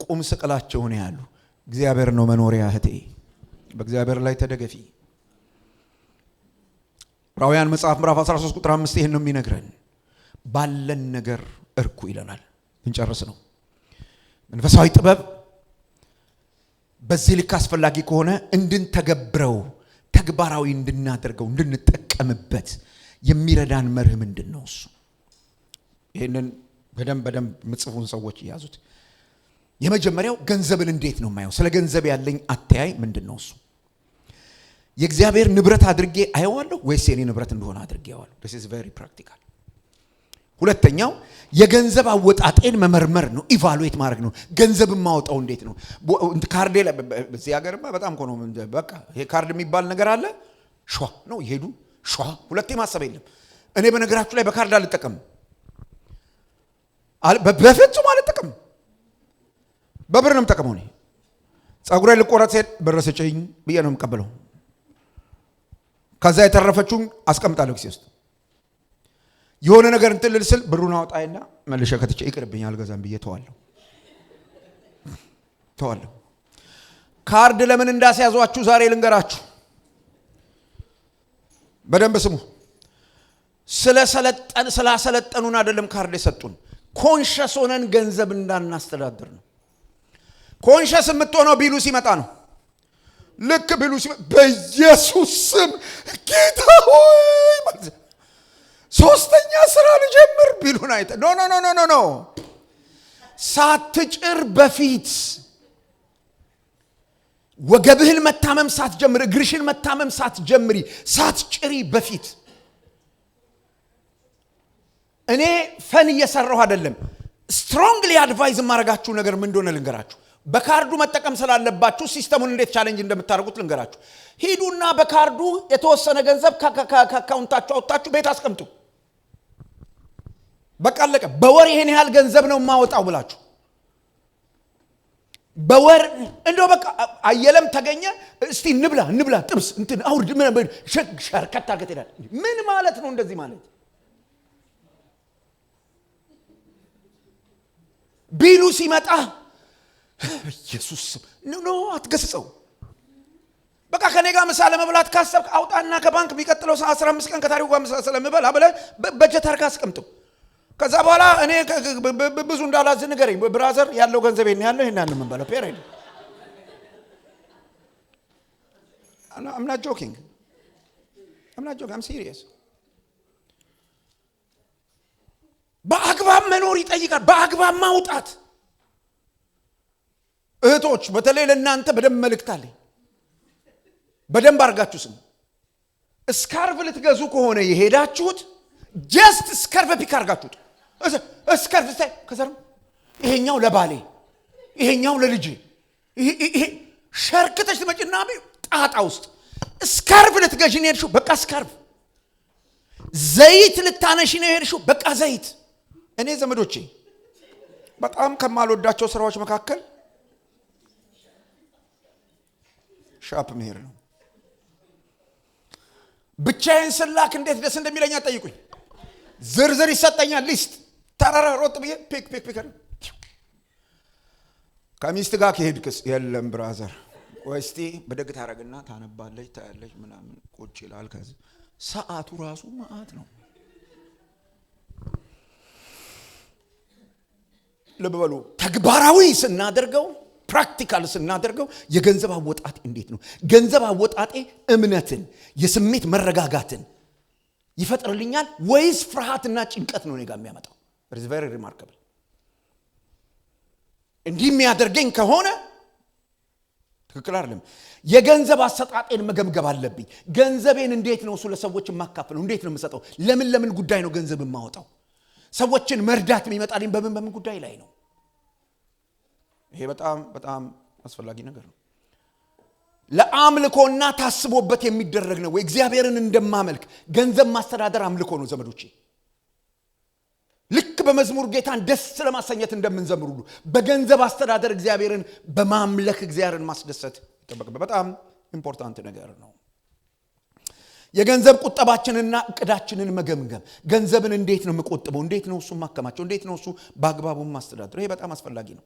ቁም ስቅላቸው ነው ያሉ እግዚአብሔር ነው መኖሪያ እህቴ በእግዚአብሔር ላይ ተደገፊ ዕብራውያን መጽሐፍ ምዕራፍ 13 ቁጥር 5 ይሄን ነው የሚነግረን ባለን ነገር እርኩ ይለናል እንጨርስ ነው መንፈሳዊ ጥበብ በዚህ ልክ አስፈላጊ ከሆነ እንድንተገብረው ተግባራዊ እንድናደርገው እንድንጠቀምበት የሚረዳን መርህ ምንድነው እሱ ይሄንን በደንብ ምጽፉን ሰዎች ያዙት የመጀመሪያው ገንዘብን እንዴት ነው ማየው ስለ ገንዘብ ያለኝ አተያይ ምንድነው እሱ የእግዚአብሔር ንብረት አድርጌ አየዋለሁ ወይስ የኔ ንብረት እንደሆነ አድርጌ አየዋለሁ this is very practical ሁለተኛው የገንዘብ አወጣጤን መመርመር ነው ኢቫሉዌት ማድረግ ነው ገንዘብን ማውጣው እንዴት ነው ካርድ በዚህ ሀገርማ በጣም ኮኖ በቃ ይሄ ካርድ የሚባል ነገር አለ ሿ ነው ይሄዱ ሿ ሁለቴ ማሰብ የለም እኔ በነገራችሁ ላይ በካርድ አልጠቀም በፍጹም አልጠቀም በብር ነው የምጠቀመው እኔ ጸጉሬ ልቆረጥ ሲል ብር ስጪኝ ብዬ ነው የምቀበለው ከዛ የተረፈችውን አስቀምጣለሁ ኪሴ ውስጥ የሆነ ነገር እንትልል ስል ብሩን አውጣይና መልሼ ከተጨ ይቅርብኝ አልገዛም ብዬ ተዋለሁ ካርድ ለምን እንዳስያዟችሁ ዛሬ ልንገራችሁ በደንብ ስሙ ስላሰለጠኑን አይደለም ካርድ የሰጡን ኮንሸስ ሆነን ገንዘብ እንዳናስተዳድር ነው ኮንሸስ የምትሆነው ቢሉ ሲመጣ ነው ልክ ቢሉ ሲመጣ በኢየሱስ ስም ጌታ ሆይ ማለት ሶስተኛ ስራ ልጀምር ቢሉን አይተ ኖ ሳትጭር በፊት ወገብህን መታመም ሳትጀምር እግርሽን መታመም ሳትጀምሪ ሳትጭሪ በፊት እኔ ፈን እየሰራሁ አይደለም ስትሮንግሊ አድቫይዝ ማረጋችሁ ነገር ምን እንደሆነ ልንገራችሁ በካርዱ መጠቀም ስላለባችሁ ሲስተሙን እንዴት ቻሌንጅ እንደምታደርጉት ልንገራችሁ ሂዱና በካርዱ የተወሰነ ገንዘብ ከአካውንታችሁ አውጣችሁ ቤት አስቀምጡ በቃ አለቀ በወር ይሄን ያህል ገንዘብ ነው ማወጣው ብላችሁ በወር እንደው በቃ አየለም ተገኘ እስቲ እንብላ ጥብስ እንትን አውርድ ምን ሸርከት አርገት ይላል ምን ማለት ነው እንደዚህ ማለት ቢሉ ሲመጣ ኢየሱስ ኖ አትገስጸው በቃ ከኔ ጋር ምሳሌ መብላት ካሰብክ አውጣና ከባንክ የሚቀጥለው 15 ቀን ከታሪው ጋር ምሳሌ ስለምበላ ብለ በጀት አርጋ አስቀምጡ ከዛ በኋላ እኔ ብዙ እንዳላዝን ንገረኝ ብራዘር ያለው ገንዘብ ያለው ይሄን ምን በለው ፔሬድ I'm not joking I'm serious በአግባብ መኖር ይጠይቃል በአግባብ ማውጣት እህቶች በተለይ ለእናንተ በደንብ መልእክታለኝ በደንብ አርጋችሁ ስሙ ስካርቭ ልትገዙ ከሆነ የሄዳችሁት ጀስት ስካርቭ ፒክ አርጋችሁት ስካርቭ ስታይ ከዘር ይሄኛው ለባሌ ይሄኛው ለልጅ ይሄ ሸርክተሽ ትመጪና ጣጣ ውስጥ ስካርቭ ልትገዢ ነው የሄድሽው በቃ ስካርቭ ዘይት ልታነሺ ነው የሄድሽው በቃ ዘይት እኔ ዘመዶቼ በጣም ከማልወዳቸው ስራዎች መካከል ሻፕ መሄድ ነው ብቻዬን ስላክ እንዴት ደስ እንደሚለኝ አትጠይቁኝ ዝርዝር ይሰጠኛል ሊስት ተራራ ሮጥ ብዬ ፒክ ከሚስት ጋር ከሄድክስ የለም ብራዘር ወስቲ በደግ ታረግና ታነባለች ታያለች ምናምን ቁጭ ይላል ከዚህ ሰዓቱ ራሱ ማአት ነው ለበሉ ተግባራዊ ስናደርገው ፕራክቲካል ስናደርገው የገንዘብ አወጣጥ እንዴት ነው ገንዘብ አወጣጤ እምነትን የስሜት መረጋጋትን ይፈጥርልኛል ወይስ ፍርሃትና ጭንቀት ነው እኔ ጋር የሚያመጣው it is very remarkable እንዲህ የሚያደርገኝ ከሆነ ትክክል አይደለም የገንዘብ አሰጣጤን መገምገም አለብኝ ገንዘቤን እንዴት ነው እሱ ለሰዎች ማካፈለው እንዴት ነው የምሰጠው ለምን ጉዳይ ነው ገንዘብ የማወጣው ሰዎችን መርዳት የሚመጣልኝ በምን ጉዳይ ላይ ነው ይሄ በጣም አስፈላጊ ነገር ነው ለአምልኮና ታስቦበት የሚደረግ ነው እግዚአብሔርን እንደማመልክ ገንዘብ ማስተዳደር አምልኮ ነው ዘመዶቼ ልክ በመዝሙር ጌታን ደስ ለማሰኘት እንደምንዘምር ሁሉ በገንዘብ አስተዳደር እግዚአብሔርን በማምለክ እግዚአብሔርን ማስደሰት ይጠበቅበት በጣም ኢምፖርታንት ነገር ነው የገንዘብ ቁጠባችንና እቅዳችንን መገምገም ገንዘብን እንዴት ነው የምቆጥበው እንዴት ነው እሱ ማከማቸው እንዴት ነው እሱ በአግባቡ ማስተዳደር ይሄ በጣም አስፈላጊ ነው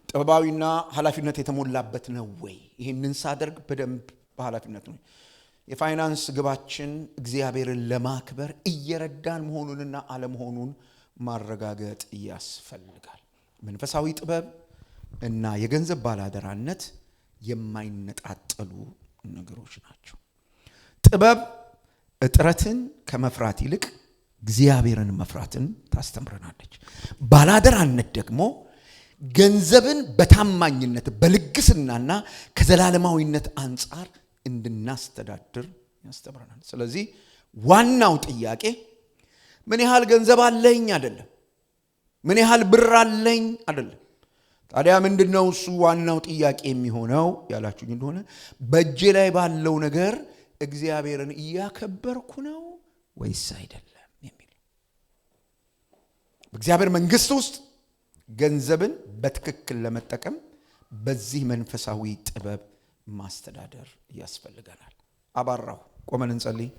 ጥበባዊና ኃላፊነት የተሞላበት ነው ወይ ይሄንን ሳደርግ በደንብ በኃላፊነት ነው የፋይናንስ ግባችን እግዚአብሔርን ለማክበር እየረዳን መሆኑንና አለመሆኑን ማረጋገጥ ያስፈልጋል መንፈሳዊ ጥበብ እና የገንዘብ ባላደራነት የማይነጣጠሉ ነገሮች ናቸው ጥበብ እጥረትን ከመፍራት ይልቅ እግዚአብሔርን መፍራትን ታስተምረናለች ባላደራነት ደግሞ ገንዘብን በታማኝነት በልግስናና ከዘላለማዊነት አንፃር እንድናስተዳድር ያስተምረናል ስለዚህ ዋናው ጥያቄ ምን ያህል ገንዘብ አለኝ አይደለም ምን ያህል ብር አለኝ አይደለም ታዲያ ምንድነው እሱ ዋናው ጥያቄ የሚሆነው ያላችሁኝ እንደሆነ በእጄ ላይ ባለው ነገር እግዚአብሔርን እያከበርኩ ነው ወይስ አይደለም የሚል በእግዚአብሔር መንግስት ውስጥ ገንዘብን በትክክል ለመጠቀም በዚህ መንፈሳዊ ጥበብ ማስተዳደር ያስፈልጋል አባራው ቆመን እንጸልይ